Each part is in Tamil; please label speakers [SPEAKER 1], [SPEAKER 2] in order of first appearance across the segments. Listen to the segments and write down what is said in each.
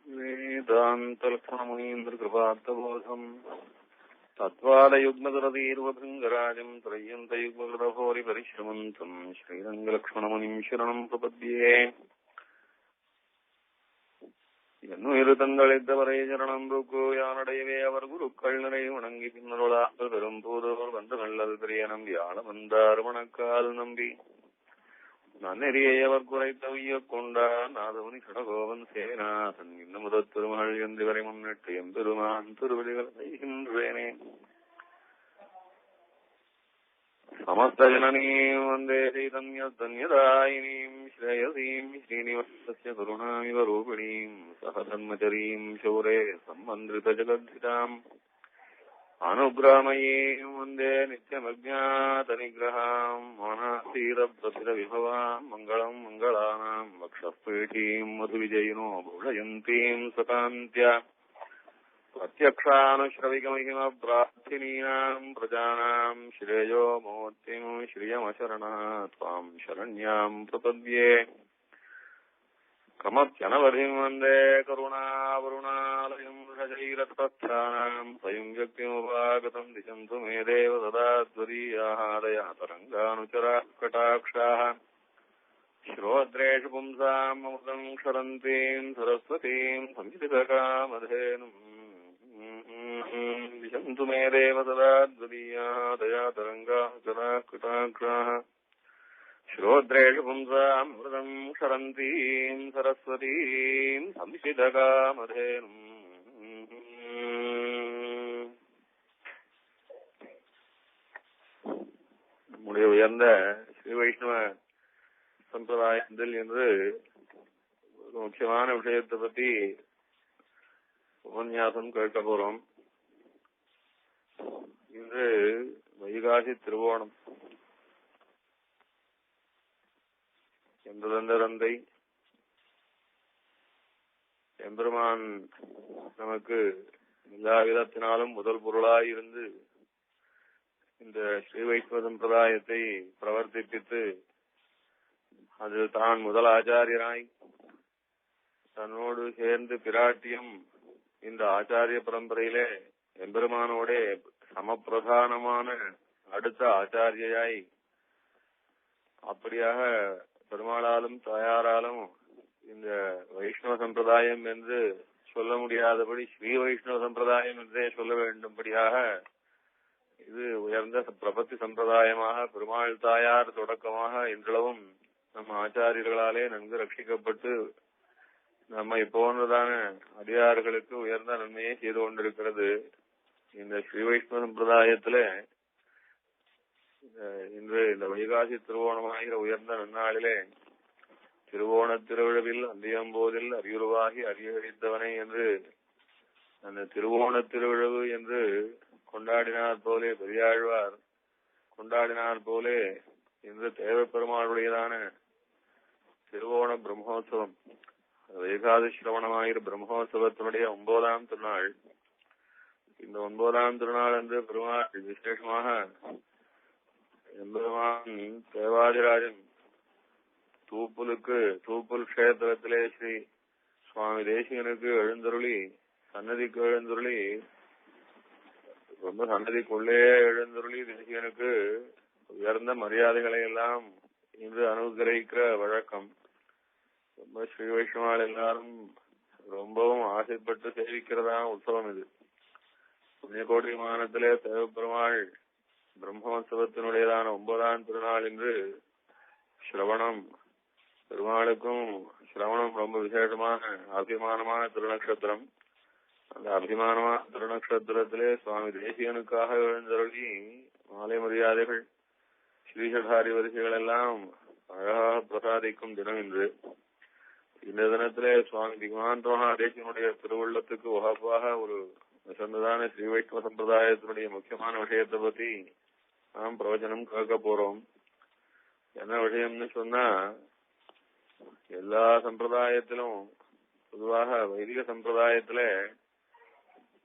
[SPEAKER 1] वेदान्तलक्ष्मणमुनीन्द्रकृपार्थबोधम् तत्त्वालयुग्मदरदीर्वभृङ्गराजम् त्रय्यन्तयुग्मगृहभोरिपरिश्रमन्तम् श्रीरङ्गलक्ष्मणमुनिम् शरणम् प्रपद्ये என்னுயிரு தங்களித்தவரை சரணம் ருக்கு யானடையவே அவர் குருக்கள் நிறை வணங்கி பின்னருளால் பெரும் பூதோர் வந்து நல்லல் பெரிய நம்பி ஆள வந்தார் வணக்கால் நம்பி நன்னெறியை அவர் குறைத்த உய்யக் கொண்டார் நாதமுனி கடகோவன் சேனாதன் இன்னும் முதற் திருமகள் என்று வரை முன்னிட்டு எம்பெருமான் திருவடிகள் செய்கின்றேனே समस्त जननीं वन्दे चैतन्यतन्यदायिनीं श्रेयसीं श्रीनिवासस्य करुणामिव रूपिणीं सह धर्मचरीं शौरे सम्मन्त्रितजगद्धिताम् अनुग्रामयीं वन्दे नित्यमज्ञातनिग्रहां मानास्तीरप्रथितविभवां मङ्गलम् मङ्गलानां वक्षःपीठीं मधुविजयिनो भूषयन्तीं सकान्त्या प्रत्यक्षानुश्रविकमहिमप्रार्थिनीनाम् प्रजानाम् श्रेयो मूर्तिम् श्रियमशरणः त्वाम् शरण्याम् प्रपद्ये कमप्यनवधिम् वन्दे करुणावरुणालयम् वृषशैलतस्थानाम् स्वयम् व्यक्तिमुपागतम् दिशन्तु मे देव सदा त्वदीयाः दयातरङ्गानुचराः कटाक्षाः श्रोत्रेषु पुंसाम् अमृतम् क्षरन्तीम् सरस्वतीम् संस्कृतकामधेनुम् दिशन्तु मे देव सदा द्वदीयाः दयातरङ्गाः कृताक्षाः श्रोत्रेषु पुंसाम् अमृतम् क्षरन्तीम् सरस्वतीम् संस्कृतकामधेनुम् நம்முடைய உயர்ந்த ஸ்ரீ வைஷ்ணவ சம்பிரதாயத்தில் என்று ஒரு முக்கியமான விஷயத்தை பற்றி உபன்யாசம் கேட்க போறோம். இன்று வைகாசி திருவோணம். எந்த தந்தை எம்பெருமான் நமக்கு எல்லா விதத்தினாலும் முதல் பொருளாயிருந்து இந்த ஸ்ரீ வைஷ்ணவ சம்பிரதாயத்தை பிரவர்த்திப்பித்து அது தான் முதல் ஆச்சாரியராய் தன்னோடு சேர்ந்து பிராட்டியும் இந்த ஆச்சாரிய பரம்பரையிலே எம்பெருமானோட சமப்பிரதானமான அடுத்த ஆச்சாரியாய் அப்படியாக பெருமாளாலும் தாயாராலும் இந்த வைஷ்ணவ சம்பிரதாயம் என்று சொல்ல முடியாதபடி ஸ்ரீ வைஷ்ணவ சம்பிரதாயம் என்றே சொல்ல வேண்டும்படியாக இது உயர்ந்த பிரபத்தி சம்பிரதாயமாக பெருமாள் தாயார் தொடக்கமாக இன்றளவும் நம்ம ஆச்சாரியர்களாலே நன்கு ரட்சிக்கப்பட்டு நம்மை போன்றதான அடியார்களுக்கு உயர்ந்த நன்மையை செய்து கொண்டிருக்கிறது. இந்த ஸ்ரீ வைஷ்ணவ சம்பிரதாயத்தில இன்று இந்த வைகாசி திருவோணமாகிற உயர்ந்த நன்னாளிலே திருவோண திருவிழவில் அந்தியம்போதில் அரியுருவாகி அரியழித்தவனை என்று அந்த திருவோண திருவிழவு என்று கொண்டாடினார் போலே பெரியாழ்வார் கொண்டாடினார் போலே இன்று தேவப்பெருமாளுடையதான திருவோண பிரம்மோத்சவம் வைகாசி சிரவணமாகிற பிரம்மோத்சவத்தினுடைய 9ஆம் திருநாள். இந்த 9ஆம் திருநாள் என்று பெருமாள் விசேஷமாக எம்பெருமான் தேவாதிராஜன் தூப்புல் கஷேத்திரத்திலே ஸ்ரீ சுவாமி தேசிகனுக்கு எழுந்தருளி சன்னதிக்கு எழுந்தருளி ரொம்ப சன்னதிக்குள்ளே எழுந்தருளி தேசிகனுக்கு உயர்ந்த மரியாதைகளை எல்லாம் இன்று அனுகிரகிக்கிற வழக்கம். ரொம்ப ஸ்ரீ வைஷ்ணவால் எல்லாரும் ரொம்பவும் ஆசைப்பட்டு சேவிக்கிறதா உற்சவம் இது. புண்ணியகோடி விமானத்திலே தேவப்பெருமாள் பிரம்மோத்சவத்தினுடையதான 9ஆம் திருநாள் என்று சிரவணம். பெருமாளுக்கும் சிரவணம் ரொம்ப விசேஷமான அபிமானமான திருநக்ஷத்திரம். அந்த அபிமானமான திருநக்ஷத்திரத்திலே சுவாமி தேசிகனுக்காக எழுந்தருளி மாலை மரியாதைகள் ஸ்ரீசடாரி வரிசைகள் எல்லாம் அழகாக பிரசாதிக்கும் தினம் இன்று. இந்த தினத்திலே சுவாமி திக்மாந்த மகாதேசிகனுடைய திருவுள்ளத்துக்கு உகப்பாக ஒரு சொன்னதான ஸ்ரீ வைஷ்ணவ சம்பிரதாயத்தினுடைய முக்கியமான விஷயத்தை பத்தி நாம் பிரவச்சனம் கேட்க போறோம். என்ன விஷயம்னு சொன்னா, எல்லா சம்பிரதாயத்திலும் பொதுவாக வைதிக சம்பிரதாயத்தில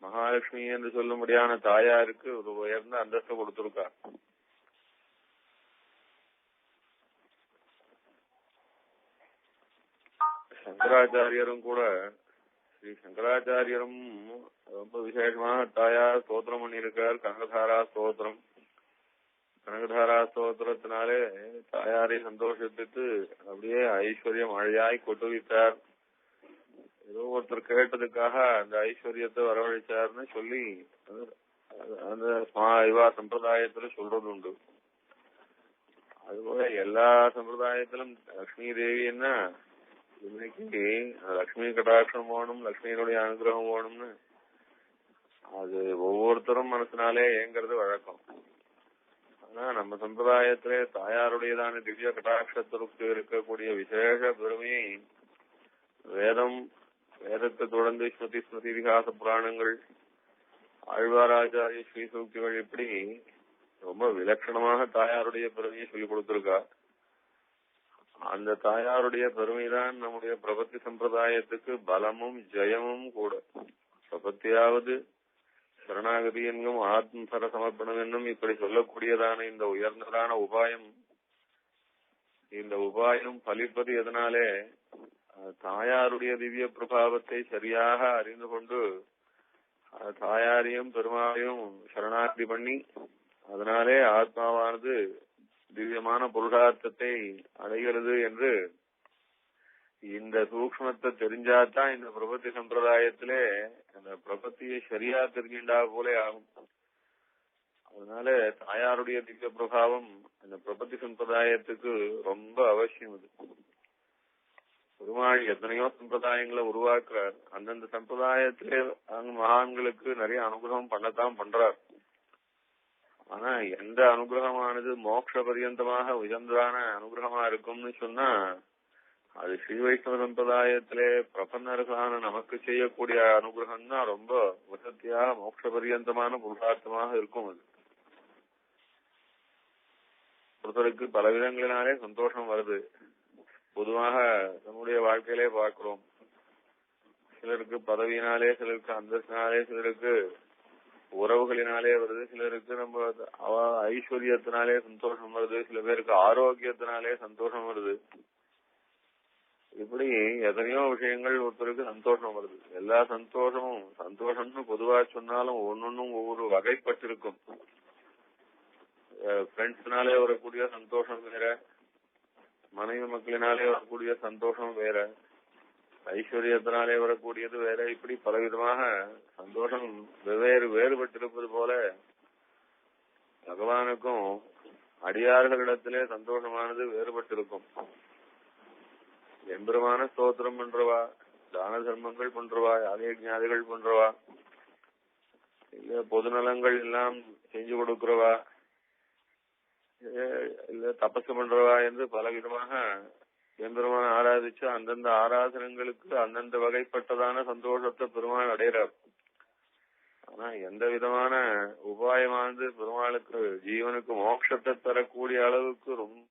[SPEAKER 1] மகாலட்சுமி என்று சொல்லும்படியான தாயாருக்கு ஒரு உயர்ந்த அந்தஸ்து கொடுத்திருக்கார். சங்கராச்சாரியரும் கூட ஸ்ரீ சங்கராச்சாரியரும் ரொம்ப விசேஷமாக தாயார் ஸ்தோத்திரம் பண்ணியிருக்கார். கனகதாரா ஸ்தோத்திரம். கனகதாரா ஸ்தோத்திரத்தினாலே தாயாரை சந்தோஷத்துக்கு அப்படியே ஐஸ்வர்யம் மழையாய் கொட்டுவித்தார். ஏதோ ஒருத்தர் கேட்டதுக்காக அந்த ஐஸ்வர்யத்தை வரவழைச்சார்னு சொல்லி அந்த இவா சம்பிரதாயத்துல சொல்றது உண்டு. அதுபோல எல்லா சம்பிரதாயத்திலும் லட்சுமி தேவின்னா இன்னைக்கு லட்சுமி கடாட்சம் வேணும், லட்சுமியினுடைய அனுகிரகம் வேணும்னு அது ஒவ்வொருத்தரும் மனசுனாலே ஏங்கிறது வழக்கம். ஆனா நம்ம சம்பிரதாயத்திலே தாயாருடையதான திவ்ய கடாட்சத்திற்கு இருக்கக்கூடிய விசேஷ பெருமையை வேதத்தை தொடர்ந்து ஸ்மிருதி இதிகாச புராணங்கள், ஆழ்வாராச்சாரிய ஸ்ரீசூக்திகள் இப்படி ரொம்ப விலட்சணமாக தாயாருடைய பெருமையை சொல்லிக் கொடுத்திருக்கா. அந்த தாயாருடைய பெருமைதான் நம்முடைய பிரபத்தி சம்பிரதாயத்துக்கு பலமும் ஜெயமும் கூட. பிரபத்தியாவது சரணாகதி என்னும் ஆத்மசர சமர்ப்பணம் என்னும் இப்படி சொல்லக்கூடியதான இந்த உயர்ந்ததான உபாயம், இந்த உபாயம் பலிப்பது எதனாலே தாயாருடைய திவ்ய பிரபாவத்தை சரியாக அறிந்து கொண்டு தாயாரையும் பெருமாளையும் சரணாகதி பண்ணி அதனாலே ஆத்மாவானது திவ்யமான புருஷார்த்தத்தை அடைகிறது என்று இந்த சூக்ஷ்மத்தை தெரிஞ்சாதான் இந்த பிரபத்தி சம்பிரதாயத்திலே அந்த பிரபத்தியை சரியா தெரிஞ்சின்றா போலே ஆகும். அதனால தாயாருடைய திவ்ய பிரபாவம் இந்த பிரபத்தி சம்பிரதாயத்துக்கு ரொம்ப அவசியம். இது பெருமாள் எத்தனையோ சம்பிரதாயங்களை உருவாக்குறார். அந்தந்த சம்பிரதாயத்திலே மகான்களுக்கு நிறைய அனுகிரகம் பண்ணத்தான் பண்றார். ஆனா எந்த அனுகிரகமானது மோட்ச பரியந்தமாக உயர்ந்ததான அனுகிரகமா இருக்கும்னு சொன்னா அது ஸ்ரீ வைஷ்ணவ சம்பிரதாயத்திலே பிரபன்னர்களான நமக்கு செய்யக்கூடிய அனுகிரகம் தான் ரொம்ப வசதியாக மோட்ச பரியந்தமான புருஷார்த்தமாக இருக்கும். அது ஒருத்தருக்கு பல விதங்களினாலே சந்தோஷம் வருது. பொதுவாக நம்முடைய வாழ்க்கையிலே பார்க்கிறோம். சிலருக்கு பதவியினாலே, சிலருக்கு அந்தஸ்தினாலே, சிலருக்கு உறவுகளினாலே வருது, சிலருக்கு நம்ம ஐஸ்வர்யத்தினாலே சந்தோஷம் வருது, சில பேருக்கு ஆரோக்கியத்தினாலே சந்தோஷம் வருது. இப்படி எத்தனையோ விஷயங்கள் ஒருத்தருக்கு சந்தோஷம் வருது. எல்லா சந்தோஷம்னு பொதுவா சொன்னாலும் ஒன்னொன்னும் ஒவ்வொரு வகைப்பட்டிருக்கும். ஃப்ரெண்ட்ஸ்னாலே வரக்கூடிய சந்தோஷம் வேற, மனைவி மக்களினாலே வரக்கூடிய சந்தோஷம் வேற, ஐஸ்வர்யத்தினாலே வரக்கூடியது வேற. இப்படி பலவிதமாக சந்தோஷம் வேறுபட்டிருப்பது போல பகவானுக்கும் அடியார்களிடத்திலே சந்தோஷமானது வேறுபட்டிருக்கும். எம்பெருமான ஸ்தோத்திரம் பண்றவா, தான தர்மங்கள் பண்றவா, யாகயஜ்ஞாதிகள் பண்றவா, இல்ல பொதுநலங்கள் எல்லாம் செஞ்சு கொடுக்கிறவா, இல்ல தபசு பண்றவா என்று பல விதமாக எம்பெருமான ஆராதிச்சு அந்தந்த ஆராதனங்களுக்கு அந்தந்த வகைப்பட்டதான சந்தோஷத்தை பெருமாள் அடைகிறார். ஆனா எந்த விதமான உபாயமானது பெருமாளுக்கு ஜீவனுக்கு மோட்சத்தை தரக்கூடிய அளவுக்கு ரொம்ப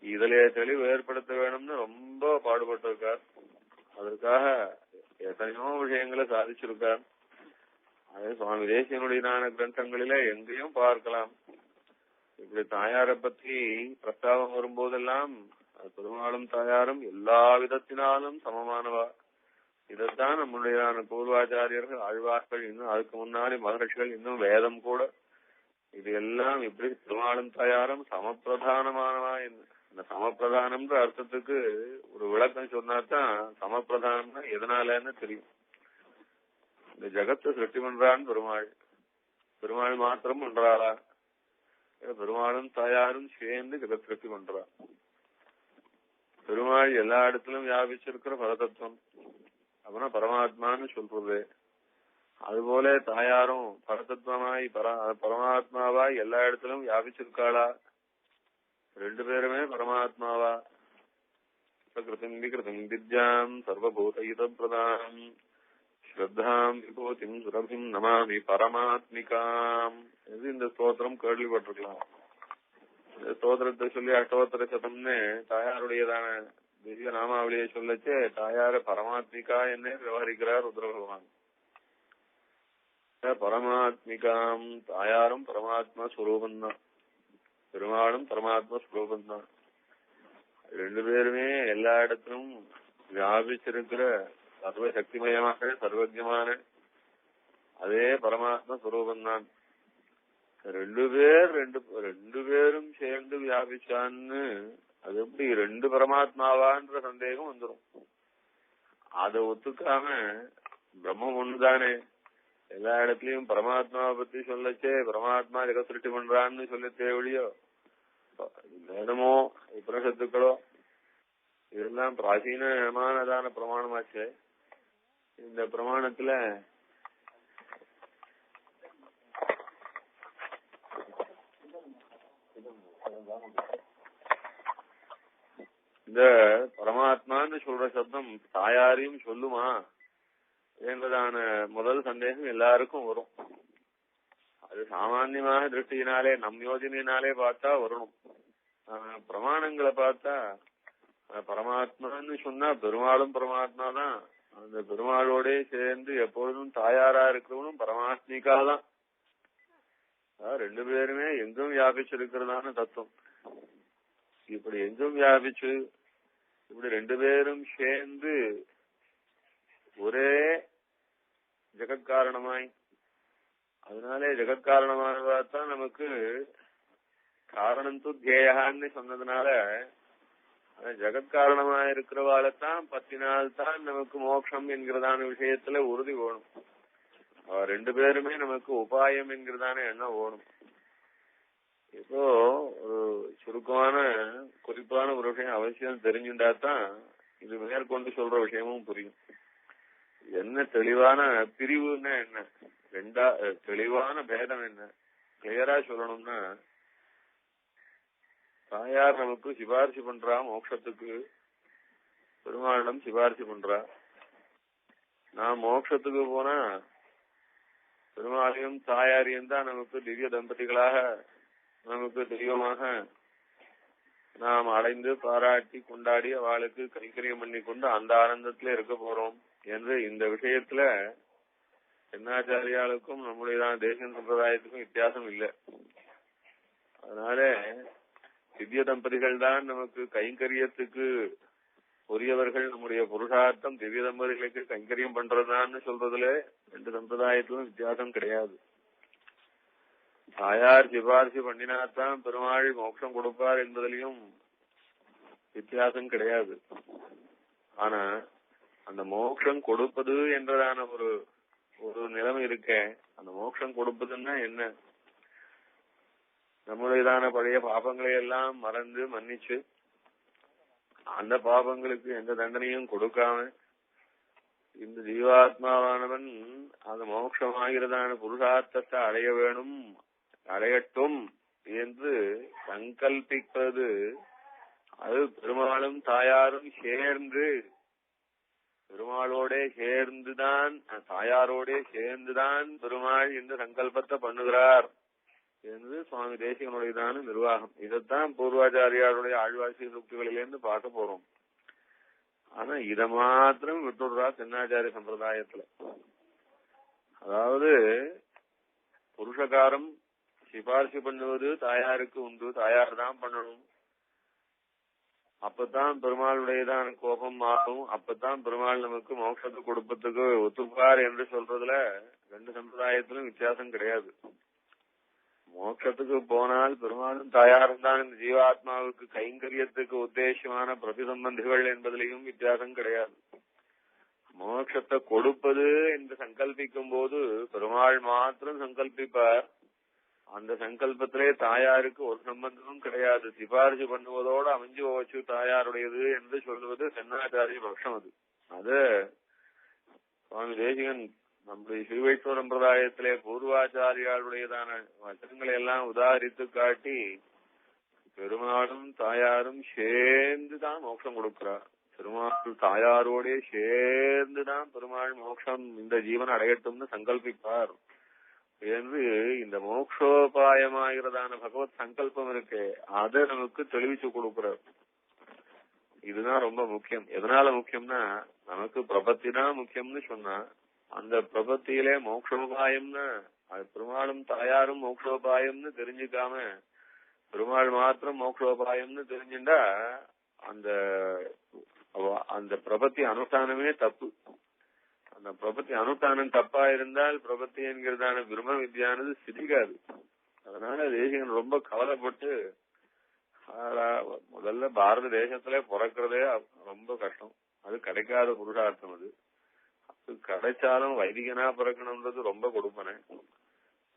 [SPEAKER 1] இதிலே தெளிவு ஏற்படுத்த வேணும்னு ரொம்ப பாடுபட்டிருக்கார். அதற்காக எத்தனையோ விஷயங்களை சாதிச்சிருக்கார். அதே சுவாமி தேசியனுடையதான கிரந்தங்களிலே எங்கேயும் பார்க்கலாம். இப்படி தாயாரை பற்றி பிரஸ்தாபம் வரும்போதெல்லாம் பெருமாளும் தாயாரும் எல்லா விதத்தினாலும் சமமானவா. இதைத்தான் நம்முடையதான பூர்வாச்சாரியர்கள், ஆழ்வார்கள், இன்னும் அதுக்கு முன்னாடி மகர்ஷிகள், இன்னும் வேதம் கூட இது எல்லாம் இப்படி பெருமாளும் தாயாரும் சமப்பிரதானமானவா. இந்த சமப்பிரதானம்ன்ற அர்த்தத்துக்கு ஒரு விளக்கம் சொன்னாதான் சமப்பிரதானம்னா எதனாலன்னு தெரியும். இந்த ஜகத்தை சிருஷ்டி பண்றான்னு பெருமாள், பெருமாள் மாத்திரம் பண்றாளா? பெருமாளும் தாயாரும் சேர்ந்து ஜெகத் சிருஷ்டி பண்றா. பெருமாள் எல்லா இடத்திலும் வியாபிச்சிருக்கிற பரதத்துவம், அப்புறம் பரமாத்மான்னு சொல்றது. அதுபோல தாயாரும் பரதத்துவமாய் பரமாத்மாவாய் எல்லா இடத்திலும் வியாபிச்சிருக்காளா? ரெண்டு பேருமே பரமாத்மாவா? கிருதம் விகிருதம் வித்யாம் சர்வபூத பிரதானம் ஸ்ரத்தாம் விபூதிம் சுரபிம் நமாமி பரமாத்மிகாம். இது இந்த ஸ்தோத்திரம் கேள்விப்பட்டிருக்கலாம். இந்த ஸ்தோத்திரத்தை சொல்லி அஷ்டோத்தர சதம்னு தாயாருடையதான திவ்ய நாமாவளியை சொல்லச்சே தாயார பரமாத்மிகா என்ன விவகரிக்கிறார் ருத்ர பகவான். பரமாத்மிகாம், தாயாரும் பரமாத்மா ஸ்வரூபம் தான், பெருமாளும் பரமாத்மா ஸ்வரூபம் தான். ரெண்டு பேருமே எல்லா இடத்திலும் வியாபிச்சிருக்கிற சர்வ சக்திமயமாக சர்வஜமான அதே பரமாத்மா ஸ்வரூபம் தான். ரெண்டு பேரும் சேர்ந்து வியாபிச்சான்னு அது எப்படி ரெண்டு பரமாத்மாவான்ற சந்தேகம் வந்துடும். அதை ஒத்துக்காம பிரம்மம் ஒண்ணுதானே, எல்லா இடத்துலயும் பரமாத்மாவை பத்தி சொல்லச்சே பரமாத்மா ஜெகத் சிருஷ்டி பண்றான்னு சொல்ல தேவையோ வேதமோ உபனிஷத்துக்களோ இதெல்லாம் பிராச்சீனமானதான பிரமாணமாச்சு. இந்த பிரமாணத்துல இந்த பரமாத்மான்னு சொல்ற சப்தம் தாயாரையும் சொல்லுமா என்பதான முதல் சந்தேகம் எல்லாருக்கும் வரும். அது சாமான்யமாக திருஷ்டியினாலே நம் யோஜனையினாலே பார்த்தா வரணும். பிரமாணங்களை பார்த்தா பரமாத்மான்னு சொன்னா பெருமாளும் பரமாத்மா தான். அந்த பெருமாளோட சேர்ந்து எப்பொழுதும் தாயாரா இருக்கிறவனும் பரமாத்மிகா தான். ரெண்டு பேருமே எங்கும் வியாபிச்சிருக்கிறதான தத்துவம். இப்படி எங்கும் வியாபிச்சு இப்படி ரெண்டு பேரும் சேர்ந்து ஒரே ஜெகத்காரணமாய், அதனாலே ஜெகத்காரணமானதான் நமக்கு காரணம் துத்தியேயான்னு சொன்னதுனால ஜெகத்காரணமா இருக்கிறவாழ்தான் பத்தினால்தான் நமக்கு மோட்சம் என்கிறதான விஷயத்துல உறுதி வேணும். ரெண்டு பேருமே நமக்கு உபாயம் என்கிறதான எண்ணம் வேணும். இப்போ ஒரு சுருக்கமான குறிப்பான ஒரு விஷயம் அவசியம் தெரிஞ்சுட்டாதான் இது மேற்கொண்டு சொல்ற விஷயமும் புரியும். என்ன தெளிவான பிரிவுன்னா என்ன, தெளிவான பேதம் என்ன கிளியரா சொல்லணும்னா, தாயார் நமக்கு சிபாரிசு பண்றா மோட்சத்துக்கு, பெருமாளிடம் சிபாரிசு பண்றா. நான் மோட்சத்துக்கு போனா பெருமாளையும் தாயாரையும் தான் நமக்கு திவ்ய தம்பதிகளாக நமக்கு தெய்வமாக நாம் அடைந்து பாராட்டி கொண்டாடி அவளுக்கு கைங்கரியம் பண்ணி கொண்டு அந்த ஆனந்தத்துல இருக்க போறோம் என்று இந்த விஷயத்துல என்னாச்சாரியாளுக்கும் நம்முடைய தேசிய சம்பிரதாயத்துக்கும் வித்தியாசம் இல்லை. அதனால திவ்ய தம்பதிகள் தான் நமக்கு கைங்கரியத்துக்கு உரியவர்கள். நம்முடைய புருஷார்த்தம் திவ்ய தம்பதிகளுக்கு கைங்கரியம் பண்றதான்னு சொல்றதுல ரெண்டு சம்பிரதாயத்திலும் வித்தியாசம் கிடையாது. தாயார் சிபாரிசு பண்ணினாத்தான் பெருமாள் மோட்சம் கொடுப்பார் என்பதிலையும் வித்தியாசம் கிடையாது. ஆனா அந்த மோட்சம் கொடுப்பது என்றதான ஒரு நிலைமை இருக்க, அந்த மோட்சம் கொடுப்பதுன்னா என்ன, நம்முடையதான பழைய பாபங்களை எல்லாம் மறந்து மன்னிச்சு அந்த பாபங்களுக்கு எந்த தண்டனையும் கொடுக்காம இந்த ஜீவாத்மாவானவன் அந்த மோட்சமாகிறதான புருஷார்த்தத்தை அடைய வேணும், அடையட்டும் என்று சங்கல்பிப்பது. அது பெருமாளும் தாயாரும் சேர்ந்து, பெருமாளோட சேர்ந்துதான் தாயாரோட சேர்ந்துதான் பெருமாள் இந்த சங்கல்பத்தை பண்ணுகிறார் என்று சுவாமி தேசிகனுடையதான நிர்வாகம். இதைத்தான் பூர்வாச்சாரியாருடைய ஆழ்வாசி சூக்திகளிலிருந்து பார்க்க போறோம். ஆனா இத மாத்திரம் விட்டுடுறா தென்னாச்சாரிய சம்பிரதாயத்துல. அதாவது புருஷகாரம் சிபாரிசு பண்ணுவது தாயாருக்கு உண்டு, தாயார் தான் பண்ணணும். அப்பதான் பெருமாளுடையதான கோபம் மாறும், அப்பதான் பெருமாள் நமக்கு மோட்சத்தை கொடுப்பதுக்கு ஒத்துப்பார் என்று சொல்றதுல ரெண்டு சம்பிரதாயத்திலும் வித்தியாசம் கிடையாது. மோட்சத்துக்கு போனால் பெருமாளும் தாயாரும் தான் இந்த ஜீவாத்மாவுக்கு கைங்கரியத்துக்கு உத்தேசமான பிரதிசம்பந்திகள் என்பதிலையும் வித்தியாசம் கிடையாது. மோட்சத்தை கொடுப்பது என்று சங்கல்பிக்கும் போது பெருமாள் மாத்திரம் சங்கல்பிப்பார். அந்த சங்கல்பத்திலே தாயாருக்கு ஒரு சம்பந்தமும் கிடையாது. சிபாரிசு பண்ணுவதோடு அமைஞ்சு போச்சு தாயாருடையது என்று சொல்லுவது தென்னாச்சாரிய பட்சம். அது சுவாமி தேசிகன் நம்முடைய ஸ்ரீவைஷ்ணவ சம்பிரதாயத்திலே பூர்வாச்சாரியாருடையதான வசனங்களை எல்லாம் உதாரித்து காட்டி பெருமாளும் தாயாரும் சேர்ந்துதான் மோட்சம் கொடுக்கிறார். பெருமாள் தாயாரோட சேர்ந்துதான் பெருமாள் மோட்சம் இந்த ஜீவன் அடையட்டும்னு சங்கல்பிப்பார் என்று இந்த மோட்சோபாயமாகிறதான பகவத் சங்கல்பம் இருக்கு, அதை நமக்கு தெளிவிச்சு கொடுக்கிறார். இதுதான் ரொம்ப முக்கியம். எதனால முக்கியம்னா நமக்கு பிரபத்தி தான் முக்கியம்னு சொன்னா அந்த பிரபத்தியிலே மோட்சோபாயம்னு அது பெருமாளும் தாயாரும் மோட்சோபாயம்னு தெரிஞ்சுக்காம பெருமாள் மாத்திரம் மோட்சோபாயம்னு தெரிஞ்சுட்டா அந்த பிரபத்தி அனுஷ்டானமே தப்பு. அந்த பிரபத்தி அனுஷ்டானம் தப்பா இருந்தால் பிரபத்தி என்கிறதான பிரம்ம வித்யானது சிதிக்காது. அதனால தேசிகன் ரொம்ப கவலைப்பட்டு முதல்ல பாரத தேசத்திலே பிறக்கிறதே ரொம்ப கஷ்டம். அது கிடைக்காத புருஷார்த்தம். அது கிடைச்சாலும் வைதிகனா பிறக்கணும்ன்றது ரொம்ப கொடுப்பனை.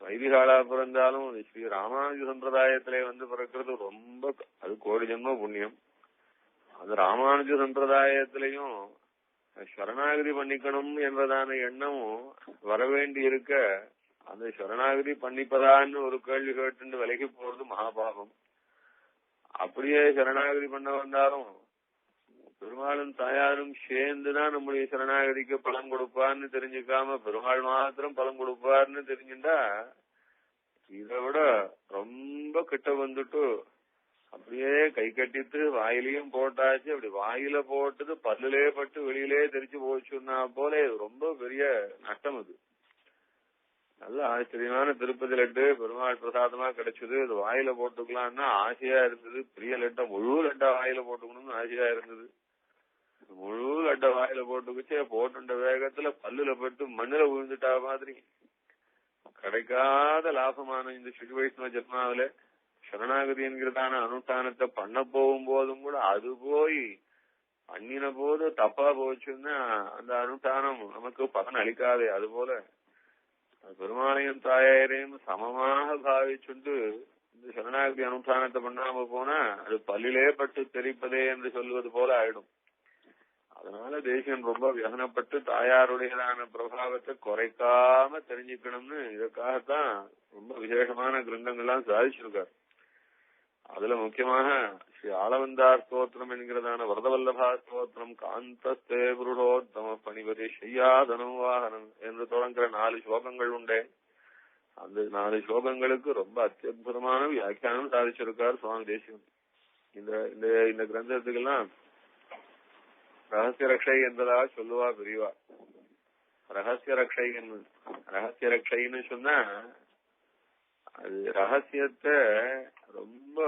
[SPEAKER 1] வைதிகாலா பிறந்தாலும் ஸ்ரீ ராமானுஜ சம்பிரதாயத்திலே பிறக்கிறது ரொம்ப அது கோடி ஜென்ம புண்ணியம். அது ராமானுஜ சம்பிரதாயத்திலையும் சரணாகதி பண்ணிக்கணும் என்பதான எண்ணமும் வரவேண்டி இருக்க அந்த சரணாகதி பண்ணிப்பதான்னு ஒரு கேள்வி கேட்டு விலகி போறது மகாபாபம். அப்படியே சரணாகதி பண்ண வந்தாலும் பெருமாளும் தாயாரும் சேர்ந்துதான் நம்முடைய சரணாகதிக்கு பலன் கொடுப்பார்னு தெரிஞ்சுக்காம பெருமாள் மாத்திரம் பலன் கொடுப்பார்னு தெரிஞ்சுட்டா இதை விட ரொம்ப கிட்ட வந்துட்டு அப்படியே கை கட்டிட்டு வாயிலையும் போட்டாச்சு. அப்படி வாயில போட்டது பல்லுலே பட்டு வெளியிலே தெரிச்சு போச்சுன்னா போல ரொம்ப பெரிய நஷ்டம். அது நல்ல ஆச்சரியமான திருப்பதி லட்டு பெருமாள் பிரசாதமா கிடைச்சது. அது வாயில போட்டுக்கலாம்னா ஆசையா இருந்தது. பிரிய லட்டை முழு லட்டா வாயில போட்டுக்கணும்னு ஆசையா இருந்தது. முழு லட்டை வாயில போட்டுக்கிச்சே போட்டுட்ட வேகத்துல பல்லுல பட்டு மண்ணுல விழுந்துட்டா மாதிரி கிடைக்காத லாபமான இந்த ஸ்ரீ வைஷ்ணவ ஜென்மாவில சரணாகதி என்கிறதான அனுஷ்டானத்தை பண்ண போகும் போதும் கூட அது போய் பண்ணின போது தப்பா போச்சுன்னா அந்த அனுஷ்டானம் நமக்கு பலன் அளிக்காதே. அது போல பெருமாளையும் தாயாரையும் சமமாக பாவிச்சுண்டு இந்த சரணாகதி அனுஷ்டானத்தை பண்ணாம போனா அது பல்லிலே பட்டு தெரிப்பதே என்று சொல்வது போல ஆயிடும். அதனால தேசிகன் ரொம்ப வியசனப்பட்டு தாயாருடையதான பிரபாவத்தை குறைக்காம தெரிஞ்சுக்கணும்னு இதற்காகத்தான் ரொம்ப விசேஷமான கிரந்தங்கள்லாம் சாதிச்சிருக்காரு. அதுல முக்கியமாக ஸ்ரீ ஆளவந்தார் ஸ்தோத்திரம் என்கிறதான வரதவல்லபா ஸ்தோத்திரம் காந்தஸ்தே புருஷோத்தம பணிபதி ஷையாதனம் வாகனம் என்று தொடங்குற 4 ஸ்லோகங்கள் உண்டே. அந்த 4 ஸ்லோகங்களுக்கு ரொம்ப அத்தியுதமான வியாக்கியானம் சாதிச்சிருக்கார் சுவாமி தேசிகன். இந்த கிரந்தத்துக்கெல்லாம் ரகசிய ரக்ஷை என்பதாக சொல்லுவா பிரிவா. ரகசிய ரக்ஷைன்னு சொன்னா அது ரகசியத்தை ரொம்ப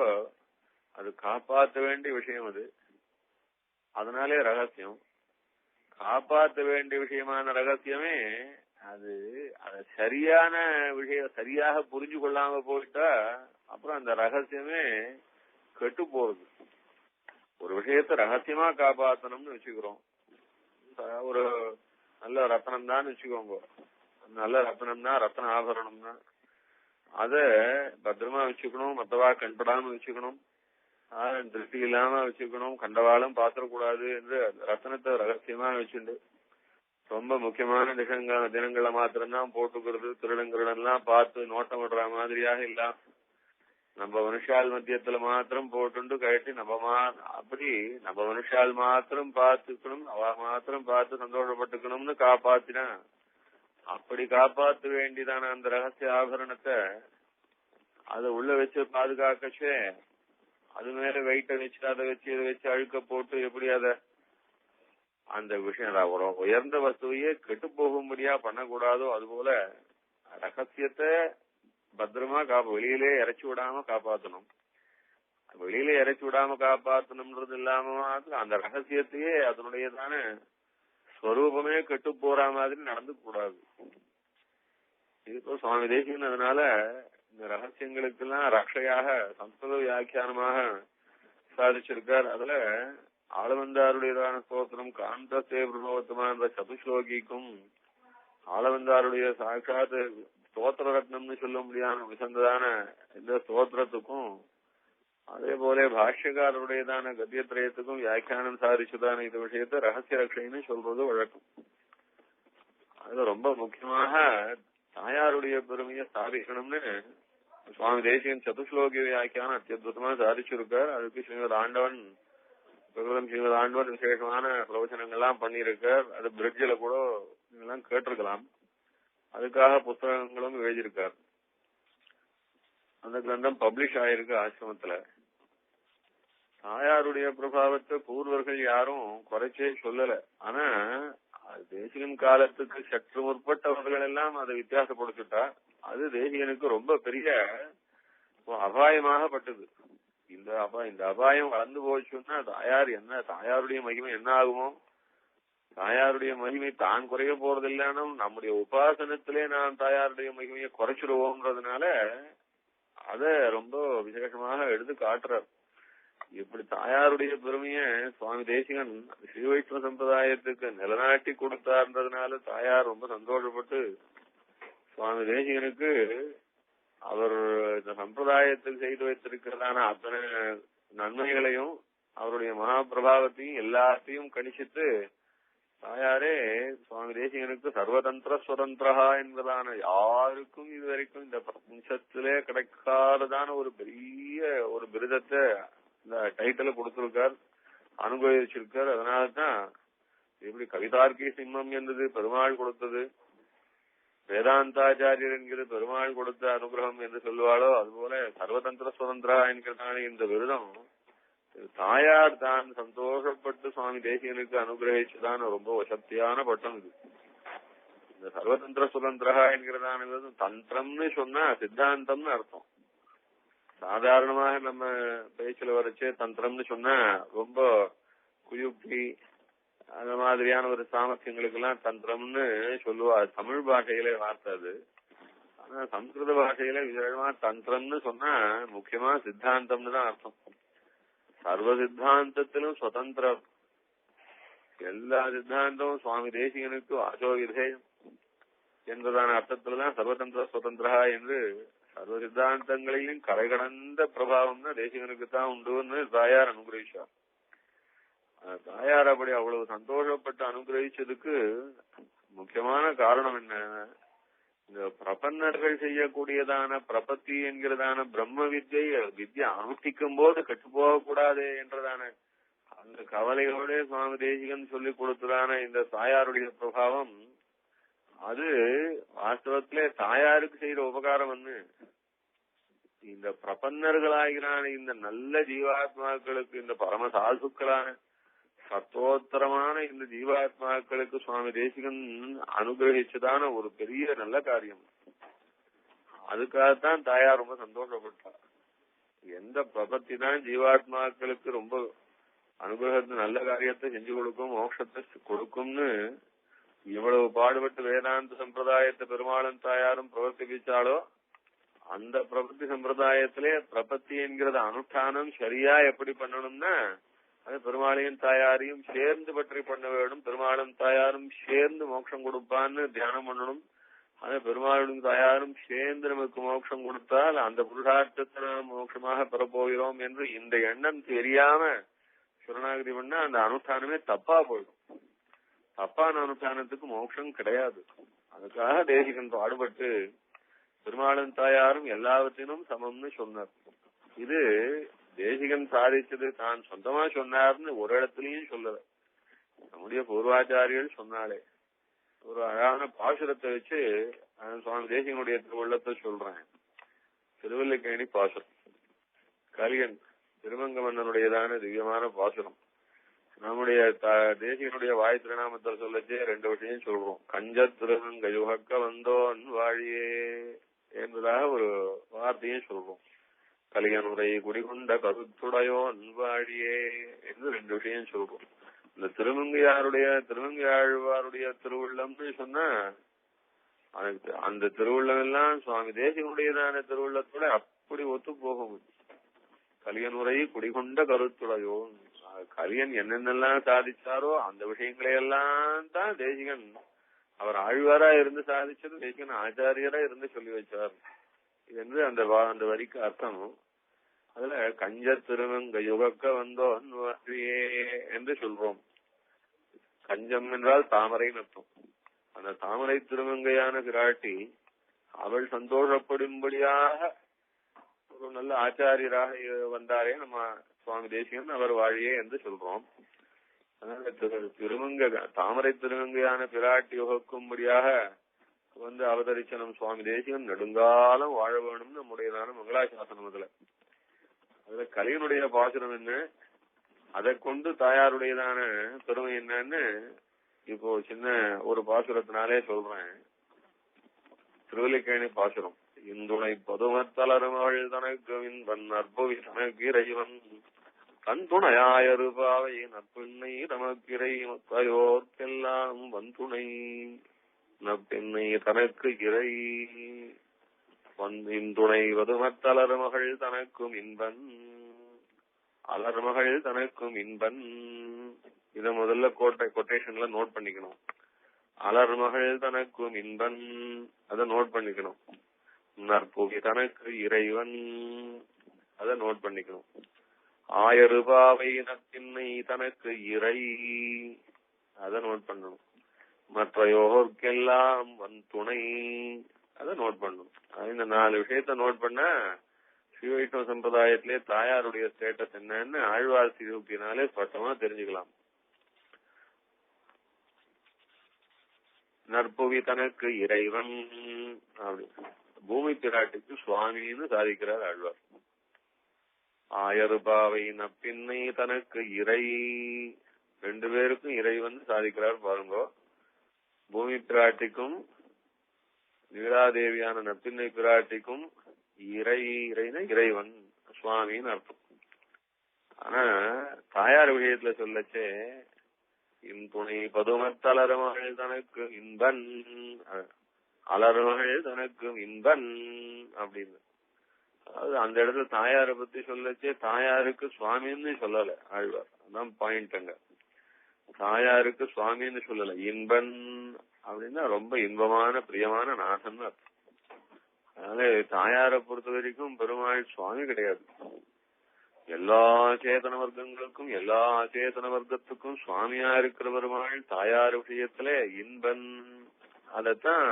[SPEAKER 1] அது காப்பாற்ற வேண்டிய விஷயம். அது அதனாலே ரகசியம் காப்பாற்ற வேண்டிய விஷயமான ரகசியமே அது சரியான விஷயம் சரியாக புரிஞ்சு கொள்ளாம போயிட்டா அப்புறம் அந்த ரகசியமே கெட்டு போறது. ஒரு விஷயத்தை ரகசியமா காப்பாற்றணும்னு வச்சுக்கிறோம். ஒரு நல்ல ரத்னம் தான் வச்சுக்கோங்க. நல்ல ரத்னம் தான் ரத்ன ஆபரணம் தான். அத பத்திரமா வச்சுக்கணும், மத்தவா கண்படாம வச்சுக்கணும், திருஷ்டி இல்லாம வச்சுக்கணும், கண்டவாளும் பாத்திரக்கூடாது என்று ரத்னத்தை ரகசியமா வச்சுண்டு ரொம்ப முக்கியமான தினங்களை மாத்திரம்தான் போட்டுக்கிறது. திருடங்கிருடெல்லாம் பார்த்து நோட்டம் விடுற மாதிரியாக இல்ல. நம்ம மனுஷால் மத்தியத்துல மாத்திரம் போட்டு கட்டி அப்படி நம்ம மனுஷால் மாத்திரம் பார்த்துக்கணும், அவ மாத்திரம் பார்த்து சந்தோஷப்பட்டுக்கணும்னு காப்பாத்தினா அப்படி காப்பாற்ற வேண்டியதான அந்த ரகசிய ஆபரணத்தை அதை உள்ள வச்சு பாதுகாக்கச்சே அது மேல வெயிட்ட வச்சு அதை வச்சு இதை வச்சு அழுக்க போட்டு எப்படி அத அந்த விஷயம் ஒரு உயர்ந்த வஸ்துவையே கெட்டு போகும்படியா பண்ணக்கூடாதோ அதுபோல ரகசியத்தை பத்திரமா வெளியிலே இறைச்சி விடாம காப்பாற்றணும். வெளியில இறைச்சி விடாம காப்பாற்றணும்ன்றது இல்லாம அந்த ரகசியத்தையே அதனுடையதான ஸ்வரூபமே கெட்டு போற மாதிரி நடந்து கூடாது. இப்போ சுவாமி தேசிகன் அதனால இந்த ரகசியங்களுக்கு எல்லாம் ரக்ஷையாக சம்ஸ்கிருத வியாக்கியானமாக சாதிச்சிருக்கார். அதுல ஆளவந்தாருடையதான ஸ்தோத்திரம் காந்தசே பிரபவத்தமான சதுஸ்லோகிக்கும் ஆளவந்தாருடைய சாட்சாத் ஸ்தோத்திர ரத்னம்னு சொல்ல முடியாத விசந்ததான இந்த ஸ்தோத்திரத்துக்கும் அதே போல பாஷ்யக்காரருடையதான கத்தியத்திரயத்துக்கும் வியாக்கியானம் சாதிச்சதான இந்த விஷயத்த ரகசிய ரக்ஷைன்னு சொல்றது வழக்கம். அதுல ரொம்ப முக்கியமாக தாயாருடைய பெருமையை ஸ்தாபிக்கணும்னு சுவாமி தேசிகன் சதுஸ்லோகி வியாக்கியானம் அத்தியுதமா சாதிச்சிருக்கார். அதுக்கு ஸ்ரீமத் ஆண்டவன் ஸ்ரீமத் ஆண்டவன் விசேஷமான பிரவச்சனங்கள்லாம் பண்ணியிருக்கார். அது பிரிட்ஜில கூட இதெல்லாம் கேட்டிருக்கலாம். அதுக்காக புத்தகங்களும் எழுதியிருக்கார். அந்த கிரந்தம் பப்ளிஷ் ஆயிருக்கு ஆசிரமத்துல. தாயாருடைய பிரபாவத்தை பூர்வர்கள் யாரும் குறைச்சே சொல்லல. ஆனா தேசிகன் காலத்துக்கு சற்று முற்பட்டவர்கள் எல்லாம் அதை வித்தியாசப்படுத்திட்டா அது தேசிகனுக்கு ரொம்ப பெரிய அபாயமாகப்பட்டது. இந்த அபாயம் வளர்ந்து போச்சுன்னா தாயாருடைய மகிமை என்ன ஆகுமோ, தாயாருடைய மகிமை தான் குறைய போறதில்லைன்னு நம்முடைய உபாசனத்திலே நான் தாயாருடைய மகிமையை குறைச்சிடுவோம்ன்றதுனால அத ரொம்ப விசேஷமாக எடுத்து காட்டுறார். இப்படி தாயாருடைய பெருமைய சுவாமி தேசிகன் ஸ்ரீ வைஷ்ணவ சம்பிரதாயத்துக்கு நிலநாட்டி கொடுத்தார்ன்றதுனால தாயார் ரொம்ப சந்தோஷப்பட்டு சுவாமி தேசிகனுக்கு அவர் இந்த சம்பிரதாயத்துக்கு செய்து வைத்திருக்கிறதான அத்தனை நன்மைகளையும் அவருடைய மகாபிரபாவத்தையும் எல்லாத்தையும் கணிச்சிட்டு தாயாரே சுவாமி தேசிகனுக்கு சர்வதந்திர சுதந்திரா என்பதான யாருக்கும் இதுவரைக்கும் இந்த பிரபஞ்சத்திலே கிடைக்காததான ஒரு பெரிய ஒரு விருதத்தை இந்த டைட்டில கொடுத்திருக்கார், அனுபவிச்சிருக்கார். அதனால்தான் எப்படி கவிதார்க்கி சிம்மம் என்றது பெருமாள் கொடுத்தது, வேதாந்தாச்சாரியர் என்கிற பெருமாள் கொடுத்த அனுகிரகம் என்று சொல்லுவாளோ அதுபோல சர்வதந்திர சுதந்திரா என்கிறதான இந்த விருதம் தாயார் தான் சந்தோஷப்பட்டு சுவாமி தேசிகனுக்கு அனுகிரகிச்சுதான் ரொம்ப வசத்தியான பட்டம் இது. இந்த சர்வதந்திர சுதந்திரா என்கிறதான விருதம் தந்திரம்னு சொன்னா சித்தாந்தம்னு அர்த்தம். சாதாரணமாக நம்ம பேச்சுல வரைச்சே தந்திரம்னு சொன்னா ரொம்ப குயுக்தி அந்த மாதிரியான ஒரு சாமர்த்தியங்களுக்கு எல்லாம் தந்திரம்னு சொல்லுவா. தமிழ் பாஷையிலே வார்த்தை அது. ஆனா சம்ஸ்கிருத பாஷையில விசேஷமா தந்திரம்னு சொன்னா முக்கியமா சித்தாந்தம்னு தான் அர்த்தம். சர்வ சித்தாந்தத்திலும் சுதந்திரம், எல்லா சித்தாந்தமும் சுவாமி தேசிகனுக்கு ஆசோவிதேயம் என்பதான அர்த்தத்துலதான் சர்வதந்திர சுதந்திரா என்று சர்வ சித்தாந்தங்களிலும் கரை கடந்த பிரபாவம்னா தேசிகனுக்கு தான் உண்டுன்னு தாயார் அனுகிரகிச்சார். தாயார் அப்படி அவ்வளவு சந்தோஷப்பட்டு அனுகிரகிச்சதுக்கு முக்கியமான காரணம் என்ன, இந்த பிரபன்னர்கள் செய்யக்கூடியதான பிரபத்தி என்கிறதான பிரம்ம வித்யை அனுஷ்டிக்கும் போது கெட்டு போக கூடாது என்றதான அந்த கவலையோட சுவாமி தேசிகன் சொல்லி கொடுத்ததான இந்த தாயாருடைய பிரபாவம் அது வாஸ்தவத்திலே தாயாருக்கு செய்யற உபகாரம் வந்து இந்த பிரபன்னர்களாகிறான இந்த நல்ல ஜீவாத்மாக்களுக்கு, இந்த பரம சாதுக்களான சத்தோத்தரமான இந்த ஜீவாத்மாக்களுக்கு சுவாமி தேசிகன் அனுகிரகிச்சதான ஒரு பெரிய நல்ல காரியம். அதுக்காகத்தான் தாயார் ரொம்ப சந்தோஷப்பட்டார். எந்த பிரபத்தி தான் ஜீவாத்மாக்களுக்கு ரொம்ப அனுகிரகத்து நல்ல காரியத்தை செஞ்சு கொடுக்கும், மோட்சத்தை கொடுக்கும்னு இவ்வளவு பாடுபட்டு வேதாந்த சம்பிரதாயத்தை பெருமாளும் தாயாரும் பிரவர்த்திச்சாலோ அந்த பிரபத்தி சம்பிரதாயத்திலே பிரபத்தி என்கிறத அனுஷ்டானம் சரியா எப்படி பண்ணணும்னா அது பெருமாளையும் தாயாரையும் சேர்ந்து பற்றி பண்ண வேண்டும். பெருமாளும் தாயாரும் சேர்ந்து மோட்சம் கொடுப்பான்னு தியானம் பண்ணணும். அது பெருமாளும் தாயாரும் சேர்ந்து நமக்கு மோட்சம் கொடுத்தால் அந்த புருஷார்த்தத்தை நாம் மோட்சமாக பெறப்போகிறோம் என்று இந்த எண்ணம் தெரியாம சுரணாகதி பண்ணா அந்த அனுஷ்டானமே தப்பா போயிடும். தப்பான அனுஷ்டானத்துக்கு மோட்சம் கிடையாது. அதுக்காக தேசிகன் பாடுபட்டு பெருமாளும் தாயாரும் எல்லாவற்றிலும் சமம்னு சொன்னார். இது தேசிகன் சாதிச்சது தான் சொந்தமா சொன்னார்னு ஒரு இடத்துலயும் சொல்லல. நம்முடைய பூர்வாச்சாரியர்கள் சொன்னாலே ஒரு அழகான பாசுரத்தை வச்சு சுவாமி தேசிகனுடைய உள்ளத்தை சொல்றேன். திருவல்லிக்கேணி பாசுரம். கலியன் திருமங்க மன்னனுடையதான திவ்யமான பாசுரம். நம்முடைய தேசியனுடைய வாய் திருநாமத்தில் சொல்லச்சே 2 விஷயம் சொல்றோம். கஞ்ச திருமங்கயுகக்க வந்தோன் வாழியே என்பதாக ஒரு வார்த்தையும் சொல்றோம். கலியனுரை குடிகொண்ட கருத்துடையோன் வாழியே என்று 2 விஷயம் சொல்றோம். இந்த திருமங்கையாழ்வாருடைய திருவுள்ளம்னு சொன்னா அந்த திருவுள்ளம் எல்லாம் சுவாமி தேசிகனுடையதான திருவுள்ளத்தோட அப்படி ஒத்து போகும். கலியனுரை குடிகொண்ட கருத்துடையோன், கலியன் என்னென்னலாம் சாதிச்சாரோ அந்த விஷயங்களையெல்லாம் தான் தேசிகன் அவர் ஆழ்வாரா இருந்து சாதிச்சது, தேசிகன் ஆச்சாரியரா இருந்து சொல்லி வச்சார் என்று அந்த வரிக்கு அர்த்தம். அதுல கஞ்ச திருமங்க யுகக்க வந்தோன் என்று சொல்றோம். கஞ்சம் என்றால் தாமரைன்னு அர்த்தம். அந்த தாமரை திருமங்கையான பிராட்டி அவள் சந்தோஷப்படும்படியாக ஒரு நல்ல ஆச்சாரியராக வந்தாரே நம்ம சுவாமி தேசிகன், அவர் வாழியே என்று சொல்றோம். அதனால தாமரை திருமங்கையான பிராட்டி யுகக்கும்படியாக வந்து அவதரிச்ச நம் சுவாமி தேசிகன் நெடுங்காலம் வாழ வேணும்னு நம்முடையதான மங்களாசாசனம். அதுல கலியனுடைய பாசுரம் என்ன, அதை கொண்டு தாயாருடையதான பெருமை என்னன்னு இப்போ சின்ன ஒரு பாசுரத்தினாலே சொல்றேன். திருவல்லிக்கேணி பாசுரம். இந்துணை பதுமத்தலருமகள் தனக்கு இன்பன் நற்புவி தனக்கு இறைவன் தன் துணையாயருபாவை நற்பெண்ணை தமக்கிரை மொத்தையோர்க்கெல்லாம் வந்துணை நப்பெண்ணை தனக்கு இறை இந்துணை பதுமத்தலருமகள் தனக்கும் இன்பன் அலர்மகள் தனக்கும் இன்பன். இத முதல்ல கொட்டேஷன்ல நோட் பண்ணிக்கணும். அலர்மகள் தனக்கும் இன்பன், அத நோட் பண்ணிக்கணும். நற்புவி தனக்கு இறைவன், அத நோட் பண்ணிக்கணும். ஆயருபாவை நற்பின்னை தனக்கு இறை, அத நோட் பண்ணணும். மற்றையோர்க்கெல்லாம் துணை, அத நோட் பண்ணணும். இந்த 4 விஷயத்த நோட் பண்ண ஸ்ரீ வைஷ்ணவ சம்பிரதாயத்திலே தாயாருடைய ஸ்டேட்டஸ் என்னன்னு ஆழ்வார் சீர்திருத்தினாலே ஸ்பஷ்டமா தெரிஞ்சுக்கலாம். நற்புவி தனக்கு இறைவன் அப்படி பூமி பிராட்டிக்கு சுவாமின்னு சாதிக்கிறார் ஆழ்வார். ஆயருபாவை நப்பின்னை தனக்கு இறை, 2 பேருக்கும் இறைவன் சாதிக்கிறார் பாருங்க. பூமி பிராட்டிக்கும் நீலாதேவியான நப்பின்னை பிராட்டிக்கும் இறைவன் சுவாமின்னு அர்த்தம். ஆனா தாயார் விஷயத்துல சொல்லச்சே இன்துணை பதுமத்தலருமகள் தனக்கு இன்பன் அலருமகள் தனக்கு இன்பன் அப்படின்னு. அதாவது அந்த இடத்துல தாயாரை பத்தி சொல்லச்சே தாயாருக்கு சுவாமின்னு சொல்லல ஆழ்வார். அதான் பாயிண்ட். அங்க தாயாருக்கு சுவாமின்னு சொல்லல, இன்பன் அப்படின்னா ரொம்ப இன்பமான பிரியமான நாதன் அர்த்தம். அதனால தாயாரை பொறுத்த வரைக்கும் பெருமாள் சுவாமி கிடையாது. எல்லா சேதன வர்க்கங்களுக்கும் எல்லா அச்சேதன வர்க்கத்துக்கும் சுவாமியா இருக்கிற பெருமாள் தாயார் விஷயத்துல இன்பன். அதத்தான்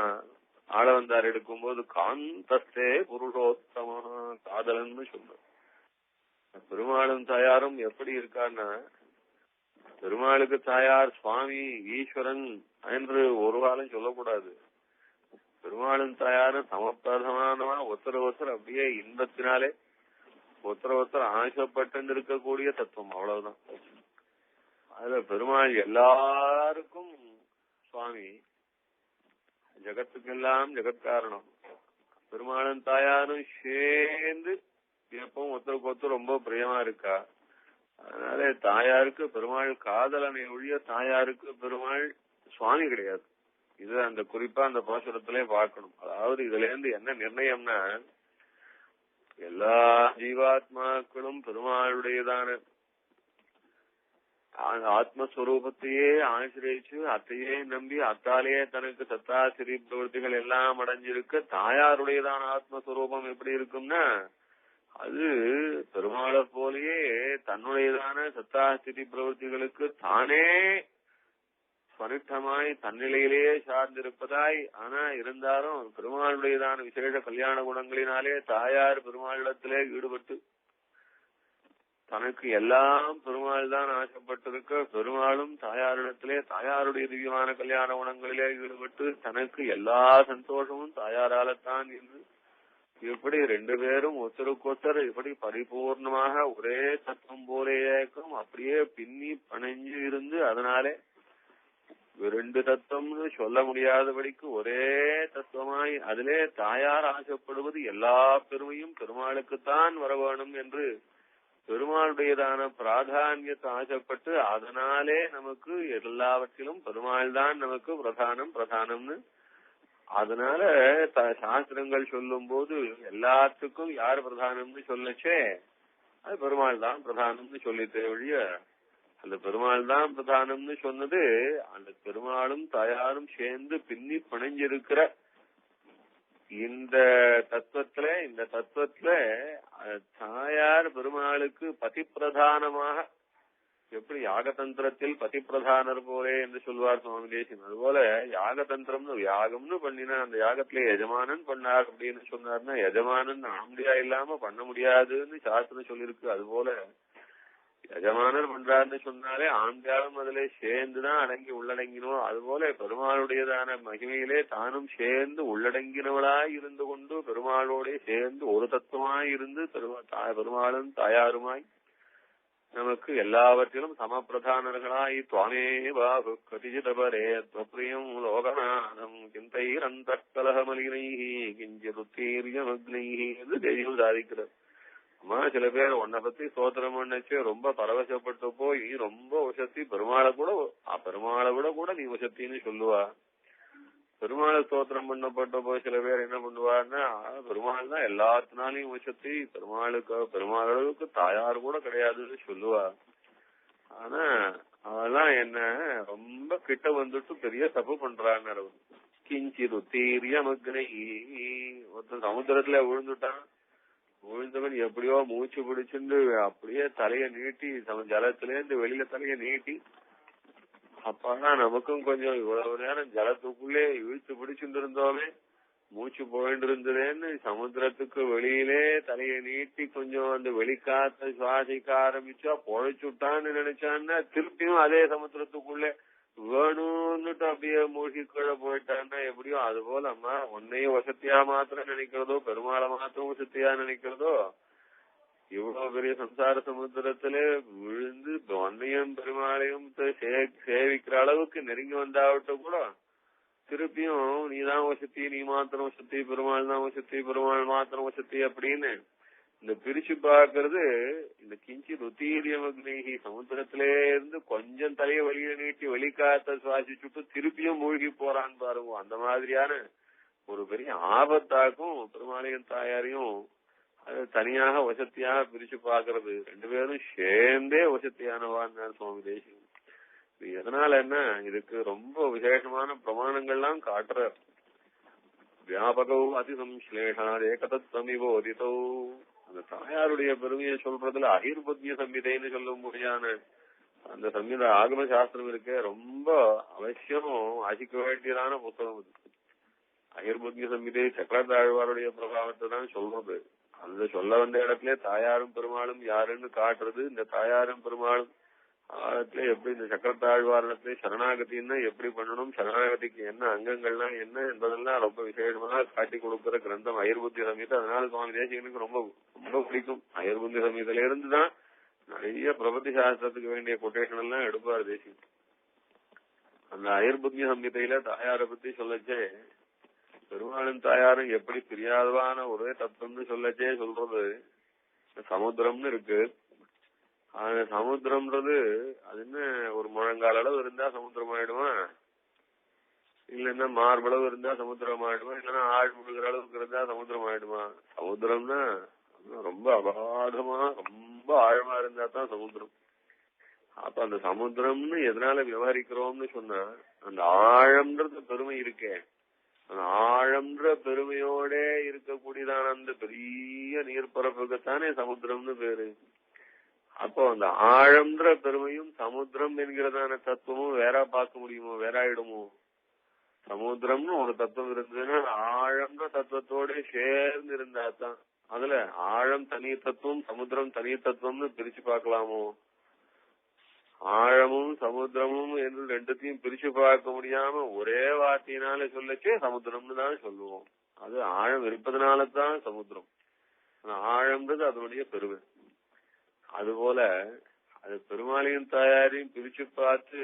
[SPEAKER 1] ஆளவந்தார் எடுக்கும்போது காந்தஸ்தே புருஷோத்தமா காதலன்னு சொல்ற. பெருமாளும் தாயாரும் எப்படி இருக்கான்னா, பெருமாளுக்கு தாயார் சுவாமி ஈஸ்வரன் என்று ஒரு காலம் சொல்லக்கூடாது. பெருமாளும் தாயாரும் சமப்பிரதமானவா ஒருத்தர் அப்படியே இன்பத்தினாலே ஒருத்தர் ஆசைப்பட்டு இருக்கக்கூடிய தத்துவம், அவ்வளவுதான். அதுல பெருமாள் எல்லாருக்கும் சுவாமி, ஜகத்துக்கெல்லாம் ஜெகத்காரணம். பெருமாளும் தாயாரும் சேர்ந்து எப்பவும் ஒருத்தருக்கு ரொம்ப பிரியமா இருக்கா. அதனால தாயாருக்கு பெருமாள் காதலனை ஒழிய தாயாருக்கு பெருமாள் சுவாமி கிடையாது. இது அந்த குறிப்பா அந்த பாசுரத்திலே பார்க்கணும். அதாவது இதுல இருந்து என்ன நிர்ணயம்னா, எல்லா ஜீவாத்மாக்களும் பெருமாளுடையதான ஆத்மஸ்வரூபத்தையே ஆசிரியச்சு அத்தையே நம்பி அத்தாலேயே தனக்கு சத்தாசிரி பிரவൃத்திகள் எல்லாம் அடைஞ்சிருக்க தாயாருடையதான ஆத்மஸ்வரூபம் எப்படி இருக்கும்னா, அது பெருமாளை போலயே தன்னுடையதான சத்தாசிரி பிரவൃத்திகளுக்கு தானே ஸ்வனிஷ்டமாய் தன்னிலையிலேயே சார்ந்திருப்பதாய். ஆனா இருந்தாலும் பெருமாளுடையதான விசேஷ கல்யாண குணங்களினாலே தாயார் பெருமாளிடத்திலே ஈடுபட்டு தனக்கு எல்லாம் பெருமாள் தான் ஆசைப்பட்டிருக்க, பெருமாளும் தாயாரிடத்திலே தாயாருடைய திவ்யமான கல்யாண குணங்களிலே ஈடுபட்டு தனக்கு எல்லா சந்தோஷமும் தாயாரால்தான் என்று இப்படி ரெண்டு பேரும் ஒருத்தருக்கொத்தர் இப்படி பரிபூர்ணமாக ஒரே தத்துவம் போலேக்கும் அப்படியே பின்னி பணைஞ்சு இருந்து அதனாலே ரெண்டு தத்துவம்னு சொல்ல முடியாதபடிக்கு ஒரே தத்துவமாய் அதிலே தாயார் ஆசைப்படுவது எல்லா பெருமையும் பெருமாளுக்குத்தான் வர வேணும் என்று பெருமாளுடையதான பிராதான்யத்தை ஆசைப்பட்டு அதனாலே நமக்கு எல்லாவற்றிலும் பெருமாள் தான் நமக்கு பிரதானம்னு அதனால சாஸ்திரங்கள் சொல்லும் போது எல்லாத்துக்கும் யார் பிரதானம்னு சொல்லச்சே அது பெருமாள் தான் பிரதானம்னு சொல்லித்தே ஒழிய அந்த பெருமாள் தான் பிரதானம்னு சொன்னது அந்த பெருமாளும் தாயாரும் சேர்ந்து பின்னி பிணைஞ்சிருக்கிற இந்த தத்துவத்துல தாயார் பெருமாளுக்கு பதிப்பிரதானமாக எப்படி யாகதந்திரத்தில் பதிப்பிரதானர் போலே என்று சொல்வார் சுவாமி தேசிகன். அதுபோல யாகதந்திரம்னு யாகம்னு பண்ணினா அந்த யாகத்திலே எஜமானன் பண்ணார் அப்படின்னு சொன்னார்னா எஜமானன் ஆம்பியா இல்லாம பண்ண முடியாதுன்னு சாஸ்திரம் சொல்லியிருக்கு. அதுபோல எஜமானர் பண்றாருன்னு சொன்னாலே ஆம்பியாலும் அதிலே சேர்ந்துதான் அடங்கி உள்ளடங்கினோம். அதுபோல பெருமாளுடையதான மகிமையிலே தானும் சேர்ந்து உள்ளடங்கினவளாய் இருந்து கொண்டு பெருமாளோட சேர்ந்து ஒரு தத்துவமாய் இருந்து பெருமாளும் தாயாருமாய் நமக்கு எல்லாவற்றிலும் சமப்பிரதானர்களாய் துவாமே பாபு கதிஜிதபரே துவப்ரியம் லோகநாதம் கிந்தைரந்த கலகமலினை கிஞ்சிருத்தீரியமக்னை என்று தெய்வம் சாதிக்கிறார். அம்மா சில பேர் உன்னை பத்தி ஸ்தோத்திரம் பண்ணச்சு ரொம்ப பரவசப்பட்டு போய் ரொம்ப வசத்தி பெருமாளை கூட நீ வசத்தின்னு சொல்லுவா. பெருமாளை ஸ்தோத்திரம் பண்ணப்பட்ட போய் சில பேர் என்ன பண்ணுவாருன்னா பெருமாள் தான் எல்லாத்தினாலையும் வசத்தி பெருமாளுக்கு தாயார் கூட கிடையாதுன்னு சொல்லுவா. ஆனா அதெல்லாம் என்ன ரொம்ப கிட்ட வந்துட்டு பெரிய தப்பு பண்றாங்க. கிஞ்சிரு தீரியமக்னை ஒருத்தன் சமுத்திரத்துல விழுந்தவன் எப்படியோ மூச்சு பிடிச்சுண்டு அப்படியே தலைய நீட்டி ஜலத்திலேருந்து வெளியில தலைய நீட்டி அப்பதான் நமக்கும் கொஞ்சம் இவ்வளவு நேரம் ஜலத்துக்குள்ளே இழுத்து பிடிச்சுட்டு இருந்தோமே மூச்சு போயிட்டு இருந்ததுன்னு சமுத்திரத்துக்கு வெளியிலே தலையை நீட்டி கொஞ்சம் அந்த வெளிக்காத்த சுவாசிக்க ஆரம்பிச்சா பொழைச்சுட்டான்னு நினைச்சான்னா திருப்பியும் அதே சமுத்திரத்துக்குள்ளே வேணும்னுட்டு அப்படியே மூழ்கி கீழே போயிட்டான்னா எப்படியோ அது போல அம்மா உன்னையும் வசதியா மாத்திரம் நினைக்கிறதோ பெருமாளை மாத்திரம் வசதியா நினைக்கிறதோ இவ்வளவு பெரிய சம்சார சமுத்திரத்துல விழுந்து உன்னையும் பெருமாளையும் சேவிக்கிற அளவுக்கு நெருங்கி வந்தாவிட்ட கூட திருப்பியும் நீதான் வசதி நீ மாத்திரம் வசதி பெருமாள் தான் வசதி பெருமாள் மாத்திரம் வசதி அப்படின்னு இந்த பிரிச்சு பாக்குறது இந்த கிஞ்சி ருத்தீரியமக்னேகி சமுத்திரத்திலே இருந்து கொஞ்சம் தலைய வெளியில நீட்டி வெளிக்காத்த சுவாசிச்சுட்டு திருப்பியும் மூழ்கி போறான்னு பாருங்க. அந்த மாதிரியான ஒரு பெரிய ஆபத்தாக்கும் பெருமாளையும் தாயாரையும் அது தனியாக வசதியாக பிரிச்சு பாக்குறது. ரெண்டு பேரும் சேர்ந்தே வசதியானவான்னு சுவாமி தேசிகன். எதனால என்ன இதுக்கு ரொம்ப விசேஷமான பிரமாணங்கள்லாம் காட்டுற. வியாபகோ அதிசம்ஸ்லேஷா ஏகதத்வமிவோதிதோ அந்த தாயாருடைய பெருமையை சொல்றதுல அகிர்பத்ய சம்ஹிதைன்னு சொல்லும் முடியான அந்த சம்ஹித ஆகம சாஸ்திரம் இருக்க ரொம்ப அவசியம் வாசிக்க வேண்டியதான புத்தகம் இது. அகிர்பத்ய சம்ஹிதை சக்கரத்தாழ்வாருடைய பிரபாவத்தை தான் சொல்றது. அந்த சொல்ல வந்த இடத்துல தாயாரும் பெருமாளும் யாருன்னு காட்டுறது. இந்த தாயாரும் பெருமாளும் இடத்துல எப்படி இந்த சக்கரத்தாழ்வாரத்துல சரணாகத்தின்னா எப்படி பண்ணணும், சரணாகதிக்கு என்ன அங்கங்கள்லாம் என்ன என்பதெல்லாம் ரொம்ப விசேஷமாக காட்டி கொடுக்கிற கிரந்தம் அகிர்புத்தி சம்ஹிதை. அதனால சுவாமி தேசிகனுக்கு ரொம்ப ரொம்ப பிடிக்கும். அகிர்புத்தி சம்ஹிதையில இருந்துதான் நிறைய பிரபத்தி சாஸ்திரத்துக்கு வேண்டிய கொட்டேஷன் எல்லாம் எடுப்பார் தேசிகன். அந்த அகிர்புத்தி சம்ஹிதையில தாயாரை பத்தி சொல்லச்சே பெருமாளும் தாயாரும் எப்படி பிரியாதவான ஒரே தத்துவம்னு சொல்லச்சே சொல்றது சமுத்திரம்னு இருக்கு. அந்த சமுத்திரம்ன்றது அது என்ன ஒரு முழங்கால் அளவு இருந்தா சமுத்திரம் ஆயிடுமா, இல்லன்னா மார்பளவு இருந்தா சமுத்திரம் ஆயிடுமா, இல்லன்னா ஆழ் முழுகிற அளவுக்கு இருந்தா சமுத்திரம் ஆயிடுமா? சமுத்திரம்னா ரொம்ப அபாதமா ரொம்ப ஆழமா இருந்தா தான் சமுத்திரம். அப்ப அந்த சமுத்திரம்னு எதனால விவகரிக்கிறோம்னு சொன்னா அந்த ஆழம்ன்றது பெருமை இருக்கே, அந்த ஆழம்ன்ற பெருமையோட இருக்கக்கூடியதான அந்த பெரிய நீர்ப்பரப்புக்குத்தானே சமுத்திரம்னு பேரு. அப்போ அந்த ஆழம்ன்ற பெருமையும் சமுத்திரம் என்கிறதான தத்துவமும் வேற பார்க்க முடியுமோ, வேற ஆயிடுமோ? சமுத்திரம்னு ஒரு தத்துவம் இருந்ததுன்னா ஆழம்ன்ற தத்துவத்தோட சேர்ந்து இருந்தா தான் அதுல ஆழம் தனி தத்துவம் சமுத்திரம் தனி தத்துவம்னு பிரிச்சு பார்க்கலாமோ? ஆழமும் சமுத்திரமும் என்று ரெண்டுத்தையும் பிரிச்சு பார்க்க முடியாம ஒரே வார்த்தையினால சொல்லச்சே சமுத்திரம்னு தான் சொல்லுவோம். அது ஆழம் இருப்பதனாலதான் சமுத்திரம். ஆழம்ன்றது அதனுடைய பெருமை. அதுபோல அது பெருமாளையும் தாயாரையும் பிரிச்சு பார்த்து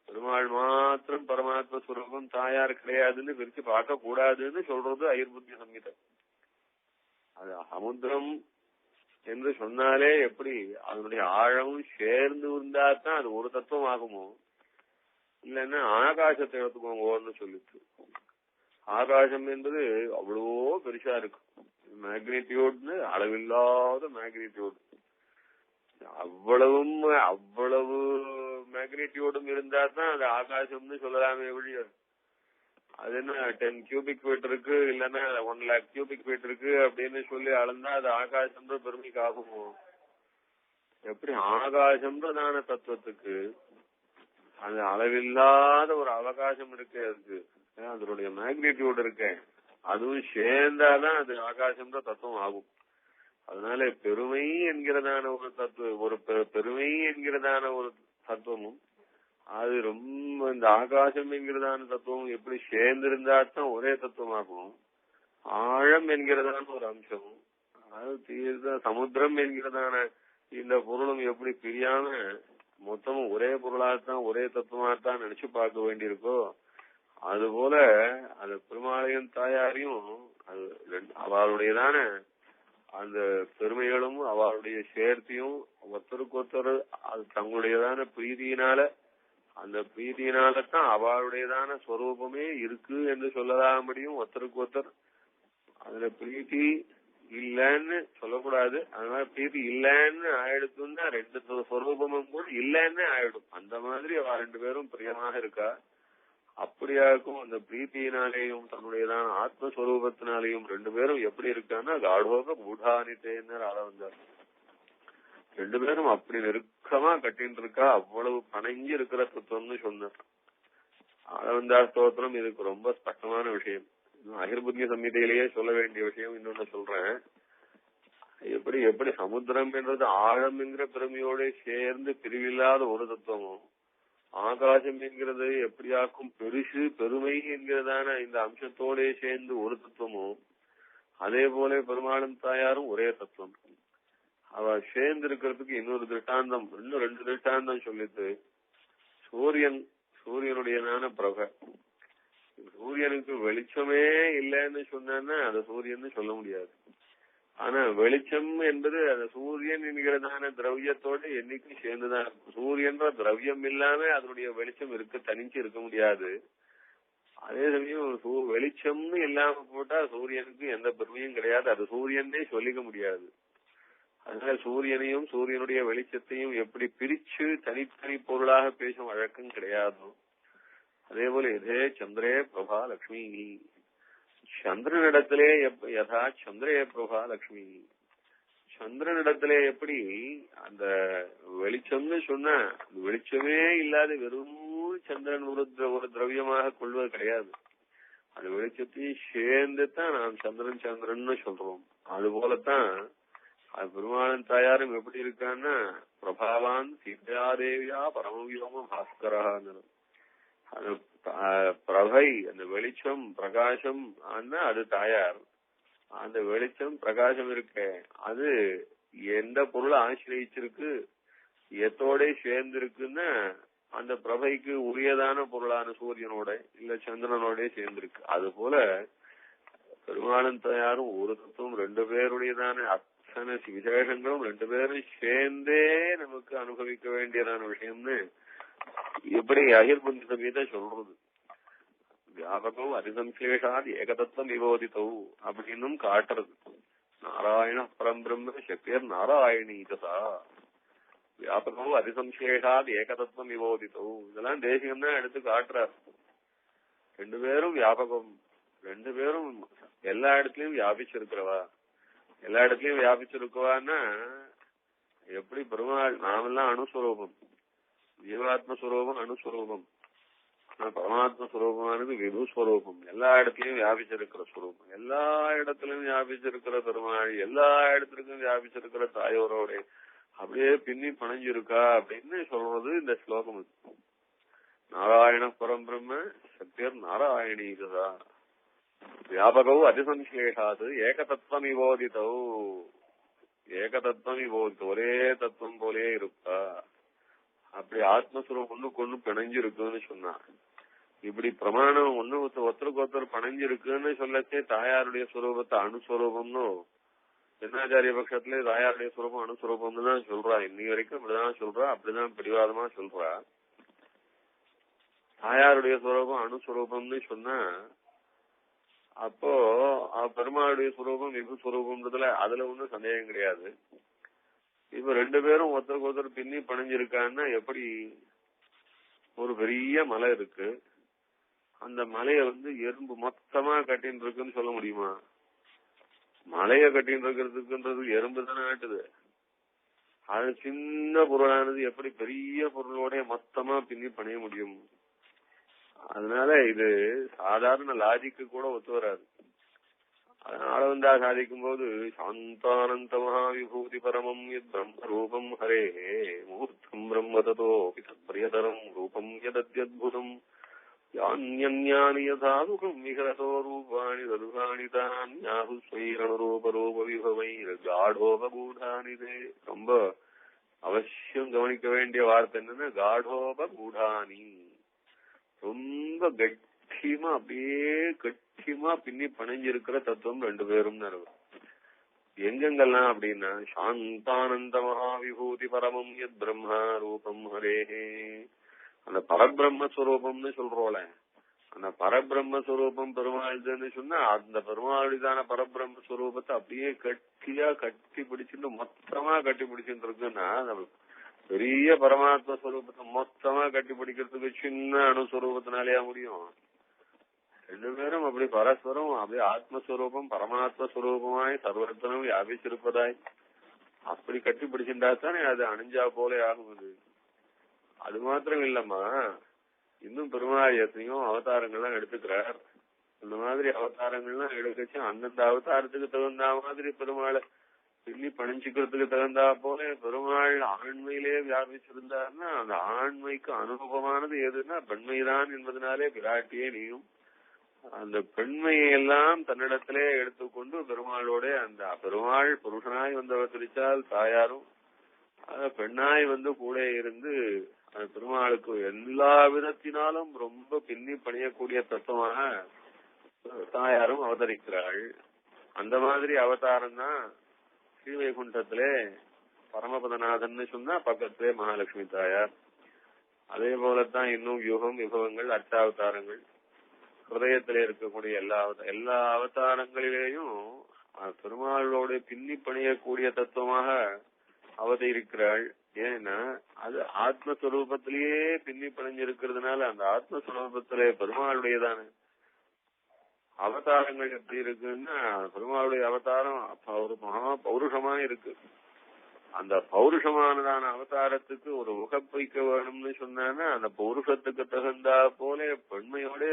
[SPEAKER 1] பெருமாள் மாத்திரம் பரமாத்ம சுரூபம், தாயார் கிடையாதுன்னு பிரிச்சு பார்க்க கூடாதுன்னு சொல்றது அயிர்புத்திய சம்ஹிதை. அது சமுத்திரம் என்று சொன்னாலே எப்படி அதனுடைய ஆழமும் சேர்ந்து இருந்தாதான் அது ஒரு தத்துவம் ஆகுமோ, இல்லைன்னா ஆகாசத்தை எடுத்துக்கோங்கன்னு சொல்லிட்டு. ஆகாசம் என்பது அவ்வளவோ பெருசா இருக்கு. மேக்னிடியூட்னு அளவில்லாத மேக்னிடியூட். அவ்வளவு மேக்னிடியூடும் இருந்தா தான் அது ஆகாசம்னு சொல்லலாமே ஒழிய அது என்ன 10 கியூபிக் ஃபீட் இருக்கு இல்லன்னா 1 lakh கியூபிக் ஃபீட் இருக்கு அப்படின்னு சொல்லி அளந்தா அது ஆகாசம்ன்ற பெருமைக்கு ஆகுமோ? எப்படி ஆகாசம்ன்றதான தத்துவத்துக்கு அது அளவில்லாத ஒரு அவகாசம் இருக்கு, அதுக்கு அதனுடைய மேக்னிடியூட் இருக்கு, அதுவும் சேர்ந்தாதான் அது ஆகாசம்ன்ற தத்துவம் ஆகும். அதனால பெருமை என்கிறதான ஒரு தத்துவம், ஒரு பெருமை என்கிறதான ஒரு தத்துவமும் அது ரொம்ப இந்த ஆகாசம் என்கிறதான தத்துவம் எப்படி சேர்ந்திருந்தாதான் ஒரே தத்துவமாகும். ஆழம் என்கிறதான ஒரு அம்சமும் அது தீர்த்த சமுத்திரம் என்கிறதான இந்த பொருளும் எப்படி பிரியாம மொத்தமும் ஒரே பொருளாகத்தான் ஒரே தத்துவமாகத்தான் நினைச்சு பார்க்க வேண்டியிருக்கோ, அதுபோல அது பெருமாளையும் தாயாரையும் அது அவளுடையதான அந்த பெருமைகளும் அவளுடைய சேர்த்தியும் ஒருத்தருக்கு ஒருத்தர் அது தங்களுடையதான பிரீதியினால, அந்த பிரீதியினாலதான் அவளுடையதான ஸ்வரூபமே இருக்கு என்று சொல்லலாம்படியும் ஒருத்தருக்கு ஒருத்தர் அதுல பிரீதி இல்லன்னு சொல்லக்கூடாது. அதனால பிரீதி இல்லன்னு ஆயிடுத்துன்னா ரெண்டு ஸ்வரூபமும் கூட இல்லன்னு ஆயிடும். அந்த மாதிரி அவ ரெண்டு பேரும் பிரியமாக இருக்கா. அப்படியாக்கும் அந்த பிரீத்தியினாலேயும் தன்னுடையதான ஆத்மஸ்வரூபத்தினாலேயும் ரெண்டு பேரும் எப்படி இருக்கான்னா காடோக கூடானித்தேன்னு ஆள வந்தார். ரெண்டு பேரும் அப்படி நெருக்கமா கட்டின்னு இருக்கா, அவ்வளவு பணங்கி இருக்கிற தத்துவம்னு சொன்னார். ஆளவந்தார் ஸ்தோத்திரம் இதுக்கு ரொம்ப ஸ்பஷ்டமான விஷயம். அகிர்புத்திய சம்ஹிதையிலேயே சொல்ல வேண்டிய விஷயம் இன்னொன்னு சொல்றேன். எப்படி எப்படி சமுத்திரம் என்றது ஆழம் என்கிற பெருமையோட சேர்ந்து பிரிவில்லாத ஒரு தத்துவமும், ஆகாசம் என்கிறது எப்படியாக்கும் பெருசு பெருமை என்கிறதான இந்த அம்சத்தோட சேர்ந்து ஒரு தத்துவமும், அதே போல பெருமாளும் தாயாரும் ஒரே தத்துவம். அவ சேர்ந்து இருக்கிறதுக்கு இன்னொரு திருஷ்டாந்தம், இன்னும் 2 திருஷ்டாந்தம் சொல்லிட்டு, சூரியனுடையதான பிரபை. சூரியனுக்கு வெளிச்சமே இல்லைன்னு சொன்னா அது சூரியன் சொல்ல முடியாது. ஆனா வெளிச்சம் என்பது அந்த சூரியன் என்கிறதான திரவியத்தோட என்னைக்கும் சேர்ந்துதான் இருக்கும். சூரியன்ற திரவியம் இல்லாம அதனுடைய வெளிச்சம் தனிச்சு இருக்க முடியாது. அதே சமயம் வெளிச்சம்னு இல்லாம போட்டா சூரியனுக்கு எந்த பெருமையும் கிடையாது, அது சூரியனே சொல்லிக்க முடியாது. அதனால சூரியனையும் சூரியனுடைய வெளிச்சத்தையும் எப்படி பிரிச்சு தனித்தனி பொருளாக பேசும் வழக்கம் கிடையாது. அதே போல இதே சந்திரே பிரபா லட்சுமி, சந்திரனிடத்திலே யதா சந்திரே பிரபா லட்சுமி, சந்திரனிடத்திலே எப்படி அந்த வெளிச்சம்னு சொன்ன வெளிச்சமே இல்லாத வெறும் சந்திரன் ஒரு திரவியமாக கொள்வது கிடையாது. அந்த வெளிச்சத்தையும் சேர்ந்து தான் நாம் சந்திரன் சந்திரன்னு சொல்றோம். அது போலத்தான் அது பெருமாளன் தாயாரும் எப்படி இருக்கான்னா பிரபாவான் சீதாதேவியா பரமவியோம பாஸ்கரான்னு. அது பிரபை அந்த வெளிச்சம் பிரகாசம் அது தாயார். அந்த வெளிச்சம் பிரகாசம் இருக்க அது எந்த பொருளை ஆசிரியிச்சிருக்கு, எத்தோட சேர்ந்து இருக்குன்னா அந்த பிரபைக்கு உரியதான பொருளான சூரியனோட இல்ல சந்திரனோட சேர்ந்திருக்கு. அது போல பெருமாளன் தாயாரும் ஒரு தத்துவம், 2 பேருடையதான அத்தனை விசேஷங்களும் 2 பேரும் சேர்ந்தே நமக்கு அனுபவிக்க வேண்டியதான விஷயம்னு எப்படி அகிர்புத்தி சம்ஹிதை சொல்றது. வியாபகம் அதிசம்சேஷாத் ஏகதத்துவம் விவோதித்தவு அப்படின்னும் காட்டுறது. நாராயண பரம்பிரம்ம சக்தியர் நாராயணீதசா வியாபகம் அதிசம்சேஷாத் ஏகதத்துவம் விவோதித்தவு இதெல்லாம் தேசியம் தான் எடுத்து காட்டுறார். 2 பேரும் வியாபகம், 2 பேரும் எல்லா இடத்துலயும் வியாபிச்சிருக்கிறவா. எல்லா இடத்துலயும் வியாபிச்சிருக்கவான்னா எப்படி பெருமாள் நாமெல்லாம் அணுஸ்வரூபம், ஜீவாத்மஸ்வரூபம் அணுஸ்வரூபம், பரமாத்ம ஸ்வரூபமானது விபுஸ்வரூபம். எல்லா இடத்துலயும் வியாபிச்சிருக்கிற ஸ்வரூபம், எல்லா இடத்துலயும் வியாபிச்சிருக்கிற பெருமாள், எல்லா இடத்துலயும் வியாபிச்சிருக்கிற தாயோரோட அப்படியே பின்னி பணிஞ்சிருக்கா அப்படின்னு சொல்றது இந்த ஸ்லோகம். நாராயண பரம்பிரம்ம சக்தியர் நாராயணீதா வியாபகோ அதிசம்சேஷாது ஏகதத்துவம் விபோதித்தோ ஏகதத்துவம் விபோதித்தோ ஒரே தத்துவம் போலே இருப்பா. அப்படி ஆத்மஸ்வரூபம் ஒண்ணுக்கு ஒண்ணு பிணைஞ்சிருக்குன்னு சொன்னா, இப்படி பிரமாணம் ஒண்ணு ஒருத்தருக்கு ஒருத்தர் பிணைஞ்சிருக்குன்னு சொல்லச்சே தாயாருடைய ஸ்வரூபத்தை அணுஸ்வரூபம்னு சின்னாச்சாரிய பட்சத்திலே தாயாருடைய ஸ்வரூபம் அணுஸ்வரூபம்னு தான் சொல்றா. இன்னி வரைக்கும் அப்படிதான் சொல்றா, அப்படிதான் பிடிவாதமா சொல்றா. தாயாருடைய ஸ்வரூபம் அணுஸ்வரூபம்னு சொன்னா அப்போ பெருமாளுடைய ஸ்வரூபம் விபு ஸ்வரூபம்ன்றதுல அதுல ஒன்னும் சந்தேகம் கிடையாது. இப்ப ரெண்டு பேரும் ஒருத்தருக்கு ஒருத்தர் பின்னி பணிஞ்சிருக்கான்னா எப்படி? ஒரு பெரிய மலை இருக்கு, அந்த மலைய எறும்பு மொத்தமா கட்டின்னு இருக்குன்னு சொல்ல முடியுமா? மலைய கட்டின்னு இருக்கிறதுக்குன்றது எறும்பு தானே ஆட்டுது. அது சின்ன பொருளானது எப்படி பெரிய பொருளோட மொத்தமா பின்னி பணிய முடியும்? அதனால இது சாதாரண லாஜிக்கு கூட ஒத்து வராது. அதனால சாதிக்கும் போது சாந்தானந்த மகாவிபூதி பரமம் யத் பிரம்ம ரூபம் ஹரே மூர்த்தம் பிரம்ம ததோ பிரியதரம் ரூபம் யதத்யத்புதம் யான்யன்யானி யதாதுகம் விஹரதோ ரூபாணி ததுகாணி தான்யாஹு ஸ்வைரணரூப ரூப விபவைர் காடோபகூடானிதே. ரொம்ப அவசியம் கவனிக்க வேண்டிய வார்த்தை என்னன்னா காடோபகூடானி. ரொம்ப கட்டியமா அப்படியே கட்டியமா பின்னி பணிஞ்சிருக்கிற தத்துவம் ரெண்டு பேரும் எங்கெங்கெல்லாம் அப்படின்னா சாந்தானந்த மகாவிபூதி பரமம் யத் பிரம்மா ரூபம் ஹரேஹே. அந்த பரபிரம்மஸ்வரூபம்னு சொல்றோல, அந்த பரபிரம்மஸ்வரூபம் பெருமாள்னு சொன்னா அந்த பெருமாளுதான பரபிரம்மஸ்வரூபத்தை அப்படியே கட்டியா கட்டி பிடிச்சுட்டு மொத்தமா கட்டி பிடிச்சுட்டு இருக்குன்னா பெரிய பரமாத்ம ஸ்வரூபத்தை மொத்தமா கட்டி பிடிக்கிறதுக்கு சின்ன அணுஸ்வரூபத்தினாலேயா முடியும்? ரெண்டு பேரும் அப்படி பரஸ்பரம் அப்படியே ஆத்மஸ்வரூபம் பரமாத்மஸ்வரூபமாய் சர்வத்தனும் வியாபிச்சிருப்பதாய் அப்படி கட்டி பிடிச்சிருந்தா தானே அது அணிஞ்சா போலே ஆகுது. அது மாத்திரம் இல்லம்மா, இன்னும் பெருமாள் எத்தனையும் அவதாரங்கள்லாம் எடுத்துக்கிறார். இந்த மாதிரி அவதாரங்கள்லாம் எடுக்கச்சு அந்தந்த அவதாரத்துக்கு தகுந்த மாதிரி பெருமாளை பின்னி பணிஞ்சுக்கிறதுக்கு தகுந்தா போல பெருமாள் ஆண்மையிலே வியாபிச்சிருந்தாருன்னா அந்த ஆண்மைக்கு அனுபவமானது எதுன்னா பெண்மைதான் என்பதனாலே பிராட்டியே நீயும் அந்த பெண்மையெல்லாம் தன்னிடத்திலே எடுத்துக்கொண்டு பெருமாளோட அந்த பெருமாள் புருஷனாய் வந்தவர் திரிச்சால் தாயாரும் பெண்ணாய் கூட இருந்து அந்த பெருமாளுக்கு எல்லா விதத்தினாலும் ரொம்ப பின்னி பணியக்கூடிய தத்துவமாக தாயாரும் அவதரிக்கிறாள். அந்த மாதிரி அவதாரம் தான் ஸ்ரீவைகுண்டத்திலே பரமபதநாதன் சொன்னா பக்கத்திலே மகாலட்சுமி தாயார். அதே போலத்தான் இன்னும் யுகம் விபவங்கள் அர்ச்சாவதாரங்கள் ஹிருதயத்திலே இருக்கக்கூடிய எல்லா அவதாரங்களிலேயும் பெருமாளோட பின்னி பணியக்கூடிய தத்துவமாக அவதரிக்கிறாள். ஏன்னா அது ஆத்மஸ்வரூபத்திலேயே பின்னி பணிஞ்சிருக்கிறதுனால அந்த ஆத்மஸ்வரூபத்திலே பெருமாளுடையதான அவதாரங்கள் எப்படி இருக்குன்னா பெருமாளுடைய அவதாரம் ஒரு மகா பௌருஷமா இருக்கு. அந்த பௌருஷமானதான அவதாரத்துக்கு ஒரு உகப்பைக்க வேணும்னு சொன்னான்னா அந்த பௌருஷத்துக்கு தகுந்தா போல பெண்மையோட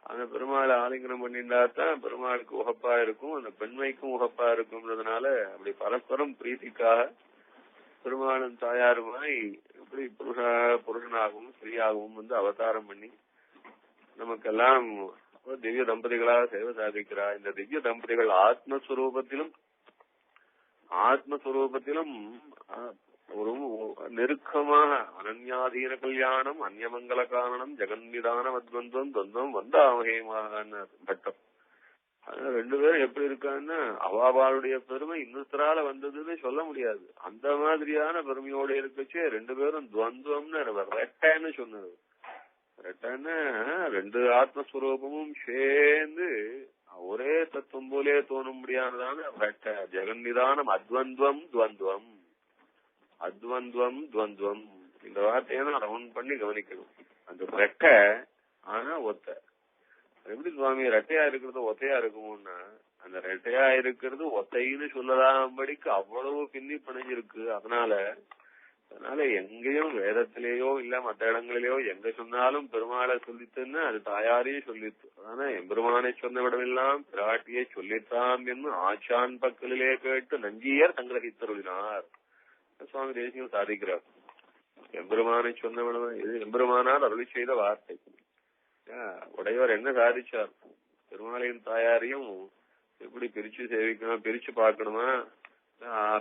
[SPEAKER 1] அந்த பெருமாளை ஆலிங்கனம் பண்ணிட்டாதான் பெருமாளுக்கு உகப்பா இருக்கும், அந்த பெண்மைக்கும் உகப்பா இருக்கும்ன்றதுனால அப்படி பரஸ்பரம் பிரீத்திக்காக பெருமாளும் தாயாருமாய் இப்படி புருஷனாகவும் ஸ்ரீயாகவும் அவதாரம் பண்ணி நமக்கெல்லாம் திவ்ய தம்பதிகளாக சேவை சாதிக்கிறா. இந்த திவ்ய தம்பதிகள் ஆத்மஸ்வரூபத்திலும் ஒரு நெருக்கமாக அனன்யாதீன கல்யாணம் அந்நியமங்கல காரணம் ஜெகன்விதானம் அத்வந்தம் தொந்தம் வந்தாமகேமாக பட்டம். அதனால ரெண்டு பேரும் எப்படி இருக்கான்னா அவாவாளுடைய பெருமை இன்னொருத்தரால வந்ததுன்னு சொல்ல முடியாது. அந்த மாதிரியான பெருமையோட இருக்கச்சே ரெண்டு பேரும் துவந்தம்னு ரெட்டன்னு சொன்னது. ரெட்டன்னு ரெண்டு ஆத்மஸ்வரூபமும் சேர்ந்து ஒரே தத்துவம் போலே தோணும்படியானதான ரெட்ட ஜெகன்விதானம் அத்வந்துவம் துவந்துவம் அத்வந்துவம் துவந்துவம். இந்த வார்த்தையை நான் ரவுண்ட் பண்ணி கவனிக்கணும். அந்த ரெட்ட ஆனா ஒத்த எப்படி சுவாமி ரெட்டையா இருக்கிறது ஒத்தையா இருக்குமோன்னா அந்த ரெட்டையா இருக்கிறது ஒத்தைன்னு சொல்லலாம்படிக்கு அவ்வளவு பின்னி பிணைஞ்சிருக்கு. அதனால எங்கேயும் வேதத்திலேயோ இல்ல மற்ற இடங்களிலேயோ எங்க சொன்னாலும் பெருமாளை சொல்லித்துன்னு அது தாயாரையே சொல்லித்து. ஆனா எம்பெருமானை சொன்ன விடமெல்லாம் பிராட்டியை சொல்லித்தான் என்று ஆச்சான் பக்கலிலே கேட்டு நஞ்சியர் சங்கிரகித்தருளினார் சுவாமி தேசியம் சாதிக்கிறார். எம்பெருமானை சொன்ன விடம் இது எம்பெருமானார் அருளி செய்த வார்த்தை. உடையவர் என்ன சாதிச்சார்? பெருமாளையும் தாயாரையும் எப்படி பிரிச்சு சேவிக்கணும், பிரிச்சு பார்க்கணுமா,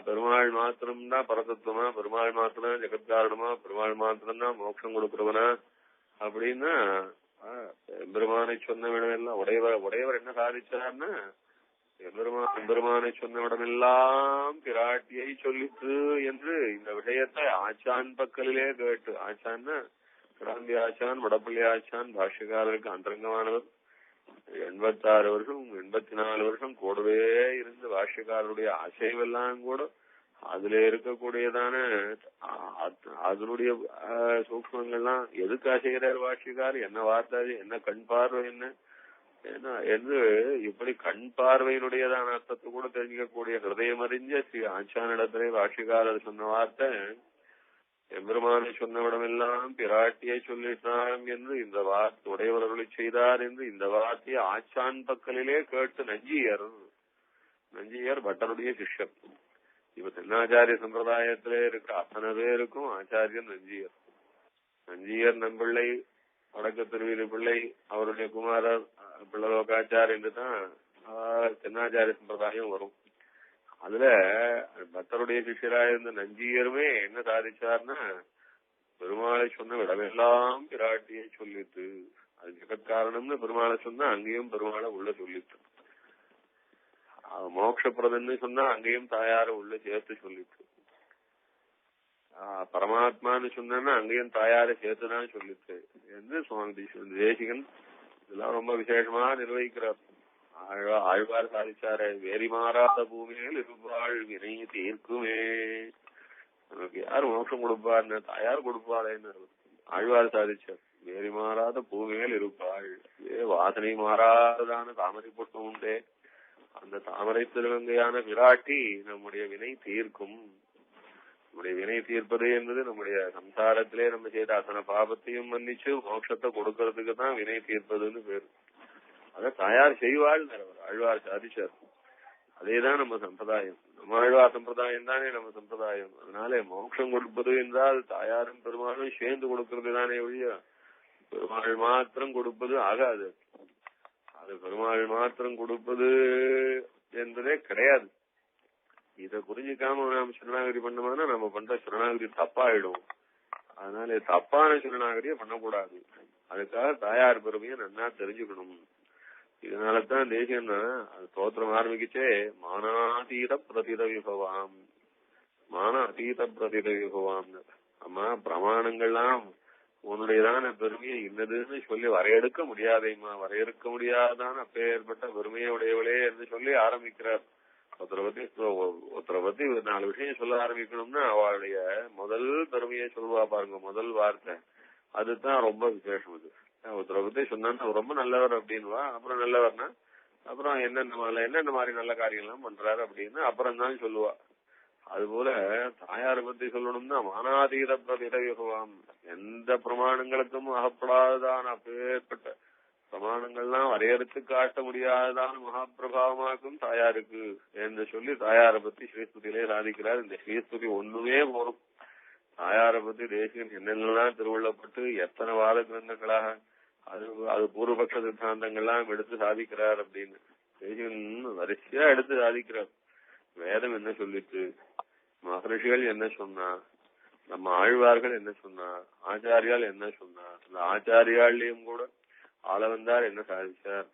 [SPEAKER 1] பெருமாள் மாத்திரம்தான் பரதத்துவமா, பெருமாள் மாத்திரம் ஜெகத்காரணமா, பெருமாள் மாத்திரம்தான் மோட்சம் கொடுக்கிறவனா அப்படின்னா எம்பெருமானை சொன்ன விடமெல்லாம் உடையவர் என்ன சாதிச்சார்னா, எம்பெருமானை சொன்ன விடமெல்லாம் பிராட்டியை சொல்லித்து என்று இந்த விஷயத்தை ஆச்சான் பக்கலிலே கேட்டு, ஆச்சான்னா கிடாம்பி ஆச்சான், வடப்பள்ளி ஆச்சான் பாஷ்யக்காரருக்கு அந்தரங்கமானவர், 86 வருஷம் 84 வருஷம் கூடவே இருந்து பாஷ்யக்காரருடைய ஆசைவெல்லாம் கூட அதுல இருக்கக்கூடியதான அதனுடைய சூக்மங்கள்லாம் எதுக்கு ஆசைகிறார் பாஷ்யக்கார், என்ன வார்த்தை, என்ன கண் பார்வை, என்ன என்று இப்படி கண் பார்வையினுடையதான அர்த்தத்தை கூட தெரிஞ்சிக்கக்கூடிய ஹிருதயம் அறிஞ்ச ஸ்ரீ ஆச்சானிடத்திலே பாஷ்யக்காரர் சொன்ன வார்த்தை எம்பெருமானை சொன்னவிடமெல்லாம் பிராட்டியை சொல்லிட்டான் என்று இந்த வார்த்தை உடையவர்களை செய்தார் என்று இந்த வார்த்தையை ஆச்சான் பக்கலிலே கேட்டு நஞ்சியர் பட்டருடைய சிஷ்யர். இப்ப தென்னாச்சாரிய சம்பிரதாயத்திலே இருக்க அத்தனை பேருக்கும் ஆச்சாரியன் நஞ்சியர் நம்பிள்ளை, வடக்கு திருவிழி பிள்ளை, அவருடைய குமாரர் பிள்ளலோகாச்சார் என்றுதான் தென்னாச்சாரிய சம்பிரதாயம் வரும். அதுல பக்தருடைய சிஷியராக இருந்த நஞ்சியருமே என்ன சாதிச்சார்னா, பெருமாளை சொன்ன விடமெல்லாம் பிராட்டியை சொல்லித்து, அது ஜெகத்காரணம்னு பெருமாளை சொன்னா அங்கேயும் பெருமாளை உள்ள சொல்லித்து, மோட்சப்பிரதன்னு சொன்னா அங்கேயும் தாயார உள்ள சேர்த்து சொல்லித்து, பரமாத்மான்னு சொன்னா அங்கேயும் தாயார சேர்த்துதான் சொல்லித்து என்று சுவாமி தேசிகன் இதெல்லாம் ரொம்ப விசேஷமா நிர்வகிக்கிறார். ஆழ்வார் சாதிச்சார வேரி மாறாத பூமியில் இருப்பாள் வினை தீர்க்குமே, நமக்கு யாரு மோட்சம் கொடுப்பார்னு தாயார் கொடுப்பாளேன்னு ஆழ்வார் சாதிச்சார். வேரி மாறாத பூமியில் இருப்பாள், வாசனை மாறாததான தாமரை பொட்டம் உண்டே, அந்த தாமரை திருவங்கையான விராட்டி நம்முடைய வினை தீர்க்கும். நம்முடைய வினை தீர்ப்பது என்பது நம்முடைய சம்சாரத்திலே நம்ம செய்த அத்தனை பாபத்தையும் மன்னிச்சு மோட்சத்தை கொடுக்கறதுக்கு தான் வினை தீர்ப்பதுன்னு பேரு. அத தாயார் செய்வாள் ஆழ்வார் சாதிச்சார். அதேதான் நம்ம சம்பிரதாயம், நம்ம ஆழ்வார் சம்பிரதாயம் தானே நம்ம சம்பிரதாயம். அதனாலே மோட்சம் கொடுப்பது என்றால் தாயாரும் பெருமாளும் சேர்ந்து கொடுக்கறது தானே ஒழிய பெருமாள் மாத்திரம் கொடுப்பது ஆகாது. அது பெருமாள் மாத்திரம் கொடுப்பது என்பதே கிடையாது. இத புரிஞ்சுக்காம நாம சரணாகதி பண்ணோம்னா நம்ம பண்ற சரணாகதி தப்பாயிடும். அதனால தப்பான சரணாகதியை பண்ணக்கூடாது. அதுக்காக தாயார் பெருமையை நன்னா தெரிஞ்சுக்கணும். இதனாலதான் தேசியம்னா அது ஸ்தோத்திரம் ஆரம்பிக்கச்சே மானாதீத பிரதித விபவாம், மான அதீத பிரதித விபவாம். அம்மா பிரமாணங்கள்லாம் உன்னுடையதான பெருமையை இன்னதுன்னு சொல்லி வரையெடுக்க முடியாதேம்மா, வரையறுக்க முடியாதான அப்பேற்பட்ட பெருமையை உடையவளே என்று சொல்லி ஆரம்பிக்கிறார். ஒருத்தரை பத்தி 4 விஷயம் சொல்ல ஆரம்பிக்கணும்னா அவளுடைய முதல் பெருமையை சொல்லுவா பாருங்க, முதல் வார்த்தை அதுதான் ரொம்ப விசேஷம். அது ஒருத்தரை பத்தி சொன்னா ரொம்ப நல்லவர் அப்படின்வா, அப்புறம் நல்லவர்னா அப்புறம் என்னென்ன மாதிரி நல்ல காரியங்கள்லாம் பண்றாரு அப்படின்னு அப்புறம் தான் சொல்லுவா. அதுபோல தாயாரை பத்தி சொல்லணும்னா மானாதீத பிரதிடவிகுவாம், எந்த பிரமாணங்களுக்கும் அகப்படாததான அப்பேற்பட்ட பிரமாணங்கள்லாம் வரையறுத்து காட்ட முடியாததான மகாபிரபாவமாக்கும் தாயாருக்கு என்று சொல்லி தாயாரை பத்தி ஸ்ரீஸ்துதியிலே சாதிக்கிறார். இந்த ஸ்ரீஸ்துதி ஒண்ணுமே போரும். தாயாரை பத்தி தேசிகன் என்னென்னலாம் திருவள்ளப்பட்டு எத்தனை வாத கிரந்தங்களாக அது பூர்வபக்ஷ சித்தாந்தங்கள்லாம் எடுத்து சாதிக்கிறார் அப்படின்னு தேசிகன் வரிசையா எடுத்து சாதிக்கிறார். வேதம் என்ன சொல்லிட்டு, மகரிஷிகள் என்ன சொன்னா, நம்ம ஆழ்வார்கள் என்ன சொன்னா, ஆச்சாரியால் என்ன சொன்னா, அந்த ஆச்சாரியாலையும் கூட ஆளவந்தார் என்ன சாதிச்சார்,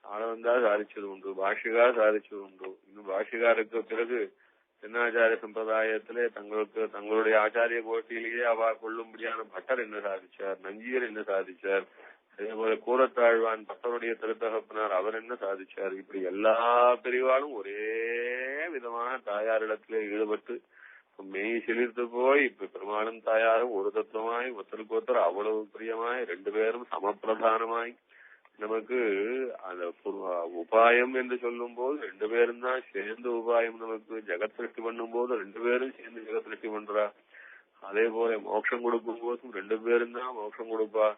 [SPEAKER 1] ஆளவந்தார் சாதிச்சது உண்டு, பாஷ்யகார் சாதிச்சது உண்டு. இன்னும் பாஷ்யகாருக்கு பிறகு தென்னாச்சாரிய சம்பிரதாயத்திலே தங்களுடைய ஆச்சாரிய கோஷ்டியிலேயே அவ கொள்ளும்படியான பட்டர் என்ன சாதிச்சார், நஞ்சியர் என்ன சாதிச்சார், அதே போல கூரத்தாழ்வான் பட்டருடைய திருத்தகப்பனார் அவர் என்ன சாதிச்சார், இப்படி எல்லா பிரிவாலும் ஒரே விதமான தாயாரிடத்திலே ஈடுபட்டு மெய் செழித்து போய் இப்ப பெருமாளும் தாயாரும் ஒரு தத்துவமாய் ஒருத்தருக்கு ஒருத்தர் அவ்வளவு பிரியமாய் 2 பேரும் சமப்பிரதானமாய் நமக்கு அந்த உபாயம் என்று சொல்லும் போது 2 பேரும் தான் சேர்ந்து உபாயம், நமக்கு ஜெகத் சிருஷ்டி பண்ணும் போது 2 பேரும் சேர்ந்து ஜெகத் சிருஷ்டி பண்றா. அதே போல மோட்சம் கொடுக்கும் போதும் 2 பேரும் தான் மோட்சம் கொடுப்பா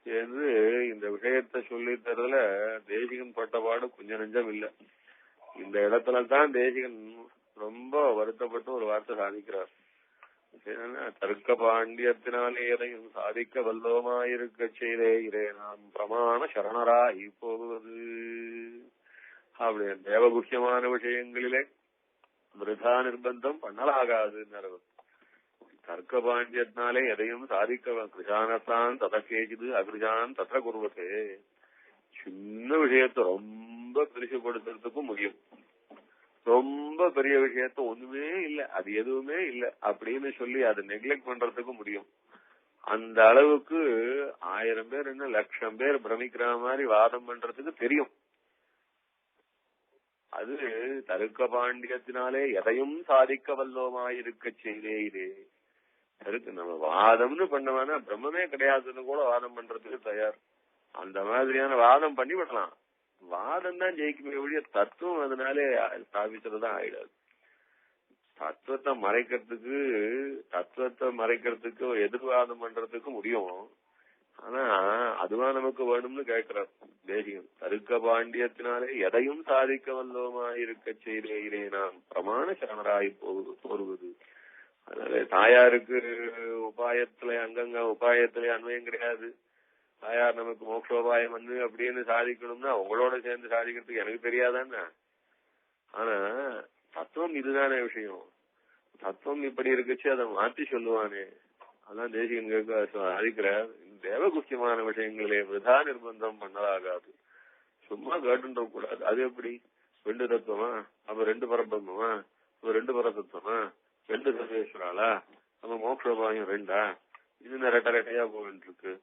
[SPEAKER 1] என்று இந்த விஷயத்தை சொல்லி தரதுல தேசிகன் பட்டபாடு கொஞ்சம் நெஞ்சம் இல்ல. இந்த இடத்துலதான் தேசிகன் ரொம்ப வருத்தப்பட்டு ஒரு வார்த்தை சாதிக்கிறார். தர்க்க பாண்டியத்தினாலே எதையும் சாதிக்க வல்லோமாயிருக்க செய்தே இரே நாம் பிரமாண சரணராய் போவது. அப்படி தேவகுஷ்யமான விஷயங்களிலே விருதா நிர்பந்தம் பண்ணலாகாது. தர்க்க பாண்டியத்தினாலே எதையும் சாதிக்க கிருஷானத்தான் ததக்கேஜிது அகிருஷான் தத்த குருவத்தே. சின்ன விஷயத்தை ரொம்ப பெருசுபடுத்துறதுக்கும் முடியும், ரொம்ப பெரிய விஷயத்த ஒண்ணுமே இல்ல, அது எதுவுமே இல்ல அப்படின்னு சொல்லி அதை நெக்லெக்ட் பண்றதுக்கும் முடியும். அந்த அளவுக்கு 1000 பேர் என்ன 1,00,000 பேர் பிரமிக்கிற மாதிரி வாதம் பண்றதுக்கு தெரியும். அது தருக்க பாண்டியத்தினாலே எதையும் சாதிக்க வல்லோமாயிருக்க செய்தே இதே. நம்ம வாதம்னு பண்ணவானா பிரம்மமே கிடையாதுன்னு கூட வாதம் பண்றதுக்கு தயார். அந்த மாதிரியான வாதம் பண்ணி விடலாம். வாதம் தான் ஜெயிக்குமே ஒழிய தத்துவம் அதனாலே ஸ்தாபிச்சதுதான் ஆயிடாது. தத்துவத்தை மறைக்கிறதுக்கு எதிர்வாதம் பண்றதுக்கு முடியும். ஆனா அதுவா நமக்கு வேணும்னு கேட்கிறார் தேசியம். தருக்க பாண்டியத்தினாலே எதையும் சாதிக்க வல்லோமா இருக்க செய்தே நாம் பிரமாண சரணராய் போருவது. அதனால தாயாருக்கு அங்கங்க உபாயத்திலே அன்வயம் கிடையாது. தாயார் நமக்கு மோட்சோபாயம் அப்படின்னு சாதிக்கணும்னா உங்களோட சேர்ந்து சாதிக்கிறதுக்கு எனக்கு தெரியாதானே. ஆனா தத்துவம் இதுதானே விஷயம். தத்துவம் இப்படி இருக்குச்சு, அதை மாற்றி சொல்லுவானே. அதான் தேசிகன் சாதிக்கிற தேவகுஷ்யமான விஷயங்களே விருதா நிர்பந்தம் பண்ணலாகாது. சும்மா கேட்டுன்ற கூடாது. அது எப்படி 2 தத்துவமா, அப்ப 2 பரபிரம்மமா, அப்ப 2 பரதத்துவமா, 2 சர்வேஸ்வராளா, நம்ம மோட்சோபாயம் 2ஆ, இது ரெட்டையா போயிட்டு இருக்கு.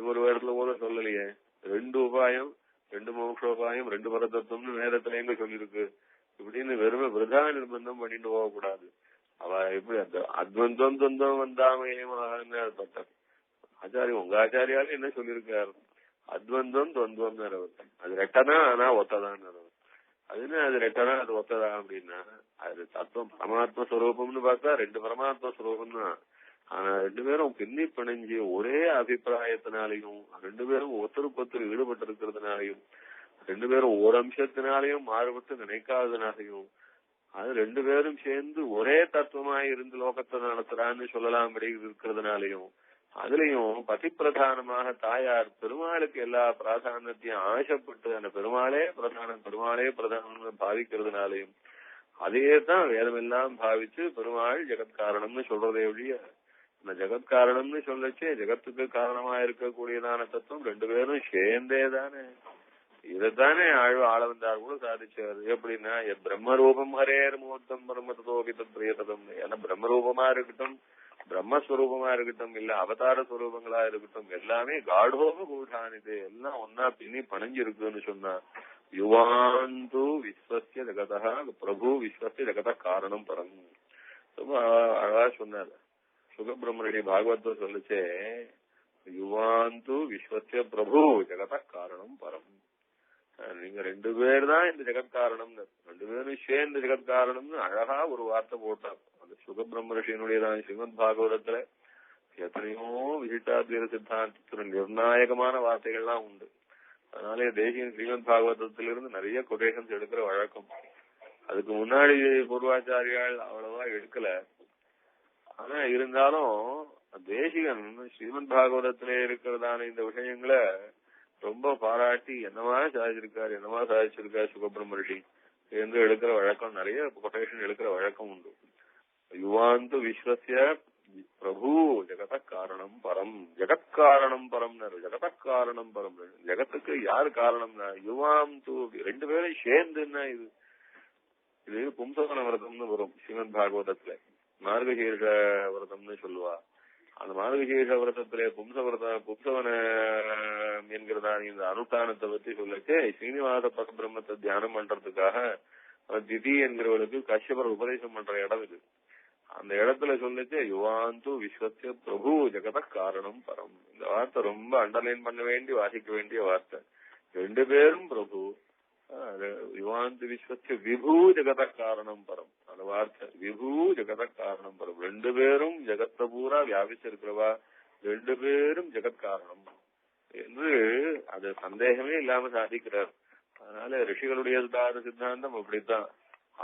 [SPEAKER 1] ஒரு இடத்துல கூட சொல்லலையே 2 உபாயம் 2 மோட்சோபாயம் 2 பரதத்துவம்னு வேதத்துல எங்க சொல்லிருக்கு. இப்படின்னு வெறுமை விருதா நிர்பந்தம் பண்ணிட்டு போகக்கூடாது. அவ எப்படி அத்வந்தம் துவந்தம் வந்தாமையமாக ஆச்சாரியம் உங்க ஆச்சாரியாலும் என்ன சொல்லியிருக்காரு, அத்வந்தம் துவந்தம் அது ரெட்டதான் ஆனா ஒத்ததான். அதுன்னு அது ரெட்டதான் அது ஒத்ததான் அப்படின்னா அது தத்துவம் பரமாத்ம ஸ்வரூபம்னு பார்த்தா 2 பரமாத்ம ஸ்வரூபம் தான். ஆனா 2 பேரும் பின்னி பிணைஞ்சு ஒரே அபிப்பிராயத்தினாலையும் 2 பேரும் ஒருத்தருக்கு ஈடுபட்டு இருக்கிறதுனாலையும் 2 பேரும் ஒரு அம்சத்தினாலையும் மாறுபட்டு நினைக்காதனாலையும் அது 2 பேரும் சேர்ந்து ஒரே தத்துவமாய் இருந்து லோகத்தை நடத்துறான்னு சொல்லலாம் இருக்கிறதுனாலையும் அதுலயும் பதிப்பிரதானமாக தாயார் பெருமாளுக்கு எல்லா பிராதானத்தையும் ஆசைப்பட்டு அந்த பெருமாளே பிரதானம் பாவிக்கிறதுனாலையும் அதே தான் வேதமெல்லாம் பாவிச்சு பெருமாள் ஜெகத்காரணம்னு சொல்றதே ஒழிய அந்த ஜெகத்காரணம்னு சொல்லச்சே ஜெகத்துக்கு காரணமா இருக்கக்கூடியதான தத்துவம் 2 பேரும் சேர்ந்தேதானே. இதைத்தானே ஆளவந்தார் கூட சாதிச்சாரு. எப்படின்னா பிரம்மரூபம் ஹரேர் மூர்த்தம் பிரம்மதோபிதம் பிரியதம். ஏன்னா பிரம்மரூபமா இருக்கட்டும் பிரம்மஸ்வரூபமா இருக்கட்டும் இல்ல அவதார ஸ்வரூபங்களா இருக்கட்டும் எல்லாமே காடோப கூடானிது எல்லாம் ஒன்னா பின்னி பணிஞ்சிருக்குன்னு சொன்னா யுவாந்து விஸ்வசிய ஜெகதா பிரபு விஸ்வசிய ஜெகத காரணம் பரம். ரொம்ப அழகா சொன்னார் சுகபிரம்மனுடைய பாகவத்தை சொல்லிச்சே யுவாந்து விஸ்வசிய பிரபு ஜெகத காரணம் பரம். நீங்க 2 பேர் தான் இந்த ஜெகத்காரணம், 2 பேரும் சேர்ந்த ஜெகத்காரணம்னு அழகா ஒரு வார்த்தை போட்டார். அந்த சுகபிரம்ம ரிஷியினுடையதான் ஸ்ரீமத் பாகவதத்துல எத்தனையோ விசிட்டாத்வைத சித்தாந்தத்துல நிர்ணாயகமான வார்த்தைகள்லாம் உண்டு. அதனாலே தேசியன் ஸ்ரீமத் பாகவதத்திலிருந்து நிறைய கொட்டேஷன்ஸ் எடுக்கிற வழக்கம். அதுக்கு முன்னாடி பூர்வாச்சாரியால் அவ்வளவா எடுக்கல. ஆனா இருந்தாலும் தேசிகன் ஸ்ரீமத் பாகவதத்திலே இருக்கிறதான இந்த விஷயங்களை ரொம்ப பாராட்டி என்னவா சாதிச்சிருக்காரு சுகபிரம்ம ரிஷி என்று எடுக்கிற வழக்கம், நிறைய கொட்டேஷன் எடுக்கிற வழக்கம் உண்டு. யுவாந்து விஸ்வசிய பிரபு ஜெகத காரணம் பரம். ஜெகத்காரணம் பரம் ஜெகதக்காரணம் பரம். ஜெகத்துக்கு யாரு காரணம்னா யுவாம் தூ 2 பேரும் சேர்ந்துன்னா இது பும்சவன விரதம்னு வரும் ஸ்ரீமத் பாகவதத்துல. மார்கசீர்ஷ விரதம்னு சொல்லுவா. அந்த மார்கசீர்ஷ விரதத்திலே பும்சவன என்கிறதா இந்த அனுஷ்டானத்தை பத்தி சொல்லச்சு ஸ்ரீனிவாச பரபிரம்மத்தை தியானம் பண்றதுக்காக திதி என்கிறவளுக்கு கஷ்யபர் உபதேசம் பண்ற இடம் இது. அந்த இடத்துல சொல்லிச்சு யுவாந்து விஸ்வசிய பிரபு ஜெகத காரணம் பரம். இந்த வார்த்தை ரொம்ப அண்டர்லைன் பண்ண வேண்டி வாசிக்க வேண்டிய வார்த்தை. 2 பேரும் பிரபு. யுவாந்து விஸ்வசிய விபூ ஜெகத காரணம் பரம். அந்த வார்த்தை விபூ ஜெகத காரணம் பரம். 2 பேரும் ஜெகத்தை பூரா வியாபிச்சிருக்கிறவா, 2 பேரும் ஜெகத்காரணம் என்று அது சந்தேகமே இல்லாம சாதிக்கிறார். அதனால ரிஷிகளுடைய சித்தாந்தம் அப்படித்தான்,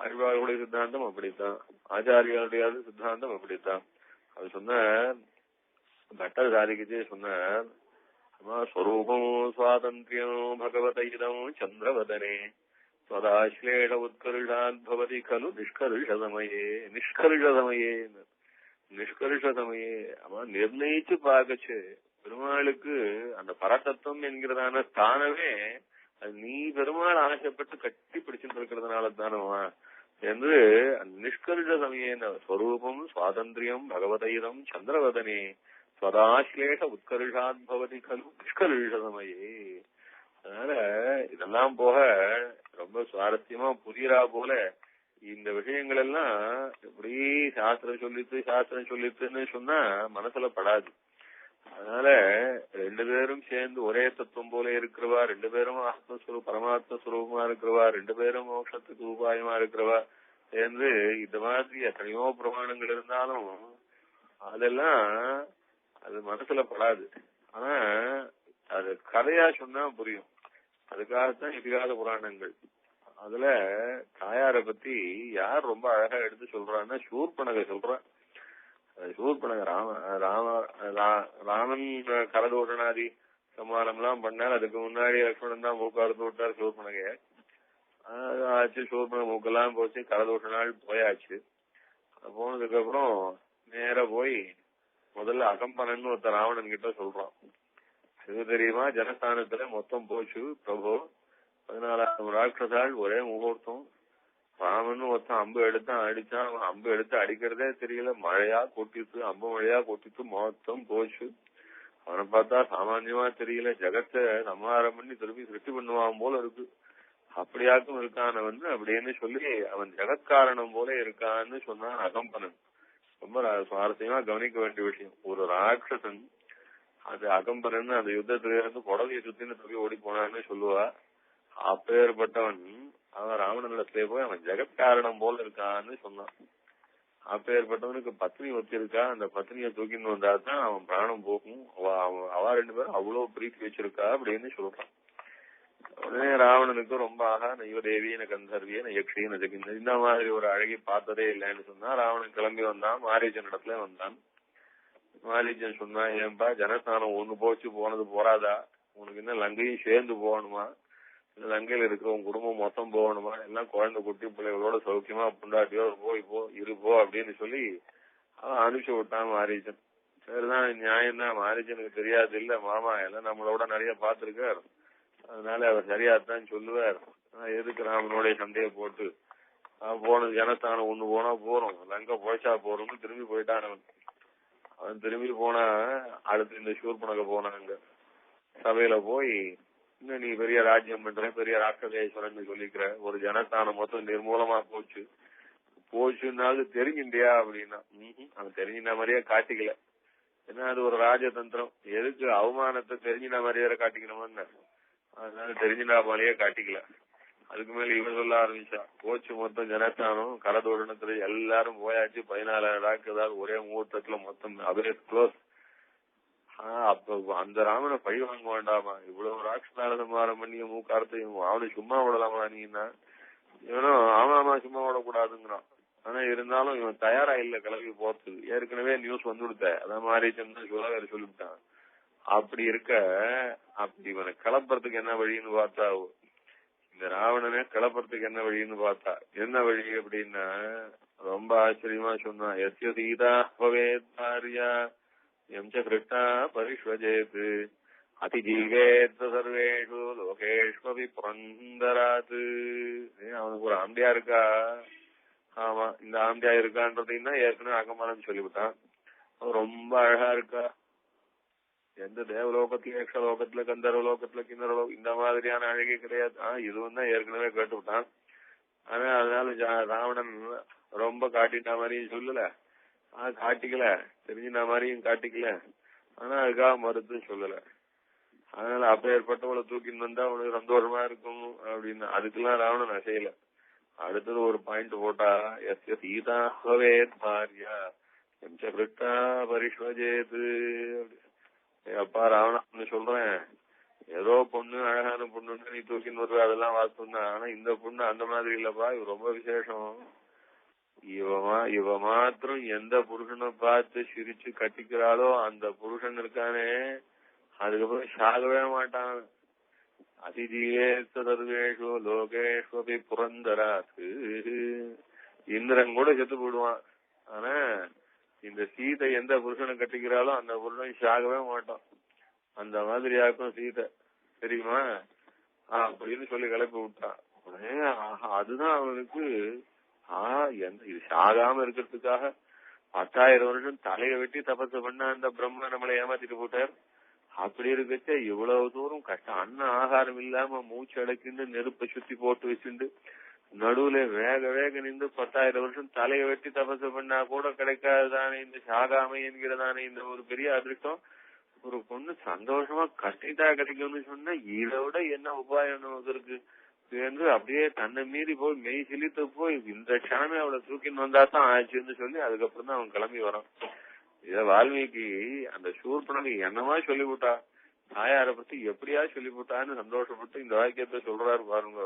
[SPEAKER 1] ஆழ்வார்களுடைய சித்தாந்தம் அப்படித்தான், ஆச்சாரியாருடைய சித்தாந்தம் அப்படித்தான். அது சொன்னார். பட்டர் சாதிக்கச்சே சொன்னார், ஸ்வரூபம் சுவாதந்திரியம் பகவதயிதம் சந்திரவதனே ஸ்வதாஸ்லேஷ உத்கர்ஷாத்பவதி கலு நிஷ்கர்ஷசமயே. நிஷ்கர்ஷசமயே நிஷ்கர்ஷசமயே அவன் நிர்ணயிச்சு பார்க்கச்சு பெருமாளுக்கு அந்த பரதத்துவம் என்கிறதான ஸ்தானமே அது நீ பெருமாள் ஆசைப்பட்டு கட்டி பிடிச்சிட்டு இருக்கிறதுனால தானவா என்று நிஷ்கர்ஷ சமயேன ஸ்வரூபம் சுவாதந்திரியம் பகவதயிதம் சந்திரவதனே ஸ்வதாஸ்லேஷ உத்கர்ஷாத்பவதி கலு நிஷ்கர்ஷ சமயே. அதனால இதெல்லாம் போக ரொம்ப சுவாரஸ்யமா புரியறா போல இந்த விஷயங்கள் எல்லாம் எப்படி சாஸ்திரம் சொல்லித்துன்னு சொன்னா மனசுல படாது. அதனால ரெண்டு பேரும் சேர்ந்து ஒரே தத்துவம் போல இருக்கிறவா, ரெண்டு பேரும் பரமாத்ம சுரூபமா இருக்கிறவா, ரெண்டு பேரும் மோட்சத்துக்கு உபாயமா இருக்கிறவா சேர்ந்து இந்த மாதிரி எத்தனையோ பிரமாணங்கள் இருந்தாலும் அதெல்லாம் அது மனசுல படாது. ஆனா அது கதையா சொன்னா புரியும். அதுக்காகத்தான் இதிகாத புராணங்கள். அதுல தாயாரை பத்தி யார் ரொம்ப அழகா எடுத்து சொல்றான்னா சூர்பனகை சொல்றான். சூர்பனக ராமன் கரதோஷனாதி சம்மானம் எல்லாம் பண்ணார். அதுக்கு முன்னாடி லட்சுமணன் தான் மூக்காடுத்து விட்டார் சூர்பனகைய. ஆச்சு, சூர்பன மூக்கெல்லாம் போச்சு, கரதோஷ நாள் போயாச்சு. போனதுக்கு அப்புறம் நேர போய் முதல்ல அகம்பனன்னு ஒருத்த ராவணன் கிட்ட சொல்றான், இது தெரியுமா ஜனஸ்தானத்துல மொத்தம் போச்சு பிரபு, 14,000 ராட்சசால் ஒரே முகூர்த்தம். ராமன் ஒருத்தன் அம்பு எடுத்தான் அடிச்சான், அவன் அம்பு எடுத்து அடிக்கிறதே தெரியல, மழையா கொட்டிட்டு அம்பு மழையா கொட்டிட்டு மொத்தம் போச்சு. அவனை பார்த்தா சாமான்யமா தெரியல, ஜகத்தை சம்ஹாரம் பண்ணி திருப்பி சிருஷ்டி பண்ணுவான் போல இருக்கு, அப்படியாக்கும் இருக்கான அப்படின்னு சொல்லி அவன் ஜெகத்காரணம் போல இருக்கான்னு சொன்னான் அகம்பனன். ரொம்ப சுவாரஸ்யமா கவனிக்க வேண்டிய விஷயம். ஒரு ராட்சசன் அது அகம்பனன் அந்த யுத்தத்துல இருந்து குடலையை சுத்தின்னு தப்பி ஓடி போனான்னு சொல்லுவா. அப்பேற்பட்டவன் அவன் ராவணனிடத்துல போய் அவன் ஜெகத்காரணம் போல இருக்கான்னு சொன்னான். அப்பேற்பட்டவனுக்கு பத்னி வச்சிருக்கா, அந்த பத்னியை தூக்கின்னு வந்தாதான் அவன் பிராணம் போகும், அவ ரெண்டு பேரும் அவ்வளவு பிரீத்தி வச்சிருக்கா அப்படின்னு சொல்றான். உடனே ராவணனுக்கு ரொம்ப ஆகா, நைவதேவிய கந்தர்விய யக்ஷிய நஜகிந்த இந்த மாதிரி ஒரு அழகி பார்த்ததே இல்லைன்னு சொன்னா. ராவணன் கிளம்பி வந்தான், மாரீச்சன் இடத்துல வந்தான். மாரீச்சன் சொன்னா, ஏன்பா ஜனஸ்தானம் ஒண்ணு போச்சு, போனது போறாதா, உனக்கு இன்னும் லங்கையும் சேர்ந்து போகணுமா, லங்கையில இருக்கிற உன் குடும்பம் மொத்தம் போகணுமா, எல்லாம் குழந்தை குட்டி பிள்ளைகளோட சௌக்கியமா புண்டாட்டியோ போ இருப்போ அப்படின்னு சொல்லி அவன் அனுப்பிச்சு விட்டான் மாரீச்சன். சரிதான், நியாயம் தான், மாரீச்சனுக்கு தெரியாது இல்ல மாமா எல்லாம் நம்மளோட நிறைய பாத்துருக்கார், அதனால அவர் சரியாத்தான் சொல்லுவார். எதுக்கு ராமனுடைய சண்டையை போட்டு போனது ஜனஸ்தானம் ஒண்ணு போனா போறோம், லங்கை போய்ச்சா போறோம்னு திரும்பி போயிட்டான். அவன் திரும்பி போனா அடுத்து இந்த சூர்பனக போனாங்க. சபையில போய் இன்னும் நீ பெரிய ராஜ்யம் பண்ற, பெரிய ராட்சசேஸ்வரன் சொல்லிக்கிற, ஒரு ஜனஸ்தானம் மொத்தம் நிர்மூலமா போச்சுன்னாவது தெரிஞ்சுண்டியா அப்படின்னா. அவன் தெரிஞ்சின மாதிரியே காட்டிக்கல. ஏன்னா அது ஒரு ராஜதந்திரம், எதுக்கு அவமானத்தை தெரிஞ்சின மாதிரியே காட்டிக்கணும்னு, அதனால தெரிஞ்சினா மாதிரியே காட்டிக்கல. அதுக்கு மேல இவன் சொல்ல ஆரம்பிச்சா, போச்சு மொத்தம் ஜனஸ்தானம் கரதோஷணத்துல எல்லாரும் போயாச்சு, 14,000 ராட்சதால் ஒரே முகூர்த்தத்துல மொத்தம் அப்படியே க்ளோஸ். அப்ப அந்த ராமனை பழி வாங்க வேண்டாமா, இவ்வளவு ராட்சதால சம்ஹாரம் பண்ணி மூக்காரத்தையும் அவனை சும்மா விடலாமா நீன்னா. இவனும் ஆமாமா சும்மா விடக்கூடாதுங்கிறான். ஆனா இருந்தாலும் இவன் தயாரா இல்ல கிளம்பி போறதுக்கு. ஏற்கனவே நியூஸ் வந்துடுத்த, அதான் மாதிரி சொல்லிவிட்டான். அப்படி இருக்க அப்படி இவனை கிளப்புறதுக்கு என்ன வழின்னு பார்த்தா, இந்த ராவணனே கிளப்புறதுக்கு என்ன வழின்னு பார்த்தா, என்ன வழி அப்படின்னா ரொம்ப ஆச்சரியமா சொன்னான். எஸ்ய சீதா பவேத் பாரியா எம் ச கிருஷ்ணா பரிஷ்வஜேத் அதிஜீவேத் சர்வேஷு லோகேஷ்வபி புரந்தராத். அவனுக்கு ஒரு ஆம்பியா இருக்கா, ஆமா இந்த ஆம்பியா இருக்கான்றதுன்னா ஏற்கனவே அகமரம் சொல்லிவிட்டான். ரொம்ப அழகா இருக்கா, எந்த தேவலோகத்துல யக்ஷலோகத்துல கந்தர்வலோகத்துல கிண்ணரலோகம் இந்த மாதிரியான அழகே கிடையாது. இதுவும் தான் ஏற்கனவே கேட்டுவிட்டான். ஆனா அதனால ராவணன் ரொம்ப காட்டின மாதிரியும் சொல்லல, காட்டிக்கல, தெரிஞ்சின மாதிரியும் காட்டிக்கல, ஆனா அதுக்காக மறுத்து சொல்லல. அதனால அப்ப ஏற்பட்டவளை தூக்கின்னு வந்தா அவனுக்கு சந்தோஷமா இருக்கும் அப்படின்னு அதுக்கெல்லாம் ராவணன் அசையல. அடுத்தது ஒரு பாயிண்ட் போட்டா, எஸ்ய சீதா பவேத் பாரியா எம் ச கிருஷ்ணா பரிஷ்வஜேத். அப்பா ராவணன் சொல்றேன், ஏதோ பொண்ணு அழகான பொண்ணுன்னு நீ தூக்கின்னு வருவ, அதெல்லாம் வாஸ்தவம் தான். ஆனா இந்த பொண்ணு அந்த மாதிரி இல்லப்பா, இது ரொம்ப விசேஷம். இவ மாத்திரம் எந்த புருஷனை பார்த்து சிரிச்சு கட்டிக்கிறாளோ அந்த புருஷன் இருக்கானே அதுக்கப்புறம் சாகவே மாட்டான். அதிதியே சர்வேஷு லோகேஷ்வபி புரந்தராத்து. இந்திரன் கூட செத்து போடுவான். ஆனா இந்த சீதை எந்த புருஷனை கட்டிக்கிறாளோ அந்த புருஷன் சாகவே மாட்டான். அந்த மாதிரியாக்கும் சீதை தெரியுமா அப்படின்னு சொல்லி கிளப்பி விட்டான். அதுதான் அவனுக்கு இது சாகாம இருக்கிறதுக்காக 10,000 வருஷம் தலையை வெட்டி தபசு பண்ண அந்த பிரம்ம நம்மளை ஏமாத்திட்டு போட்டார். அப்படி இருக்கச்ச இவ்வளவு தூரம் கஷ்டம், அன்ன ஆகாரம் இல்லாம மூச்சு அடைக்கிண்டு நெருப்பை சுத்தி போட்டு வச்சுண்டு நடுவுல வேக நின்று 10,000 வருஷம் தலையை வெட்டி தபசு பண்ணா கூட கிடைக்காதுதானே இந்த சாகாமை என்கிறதானே இந்த ஒரு பெரிய அதிர்ஷ்டம். ஒரு பொண்ணு சந்தோஷமா கட்டிட்டா கிடைக்கும்னு சொன்னா இதை விட என்ன உபாயம் நமக்கு இருக்கு என்று அப்படியே தன்னை மீறி போய் மெய் சிலித்து போய் இந்த க்ஷணமே அவளை தூக்கின்னு வந்தாதான் ஆச்சுன்னு சொல்லி அதுக்கப்புறம் தான் அவன் கிளம்பி வரான். இத வால்மீகி அந்த சூர்பனகை என்னமா சொல்லிவிட்டா, தாயாரை பத்தி எப்படியா சொல்லிவிட்டான்னு சந்தோஷப்பட்டு இந்த வாக்கியத்தை சொல்றாரு பாருங்க.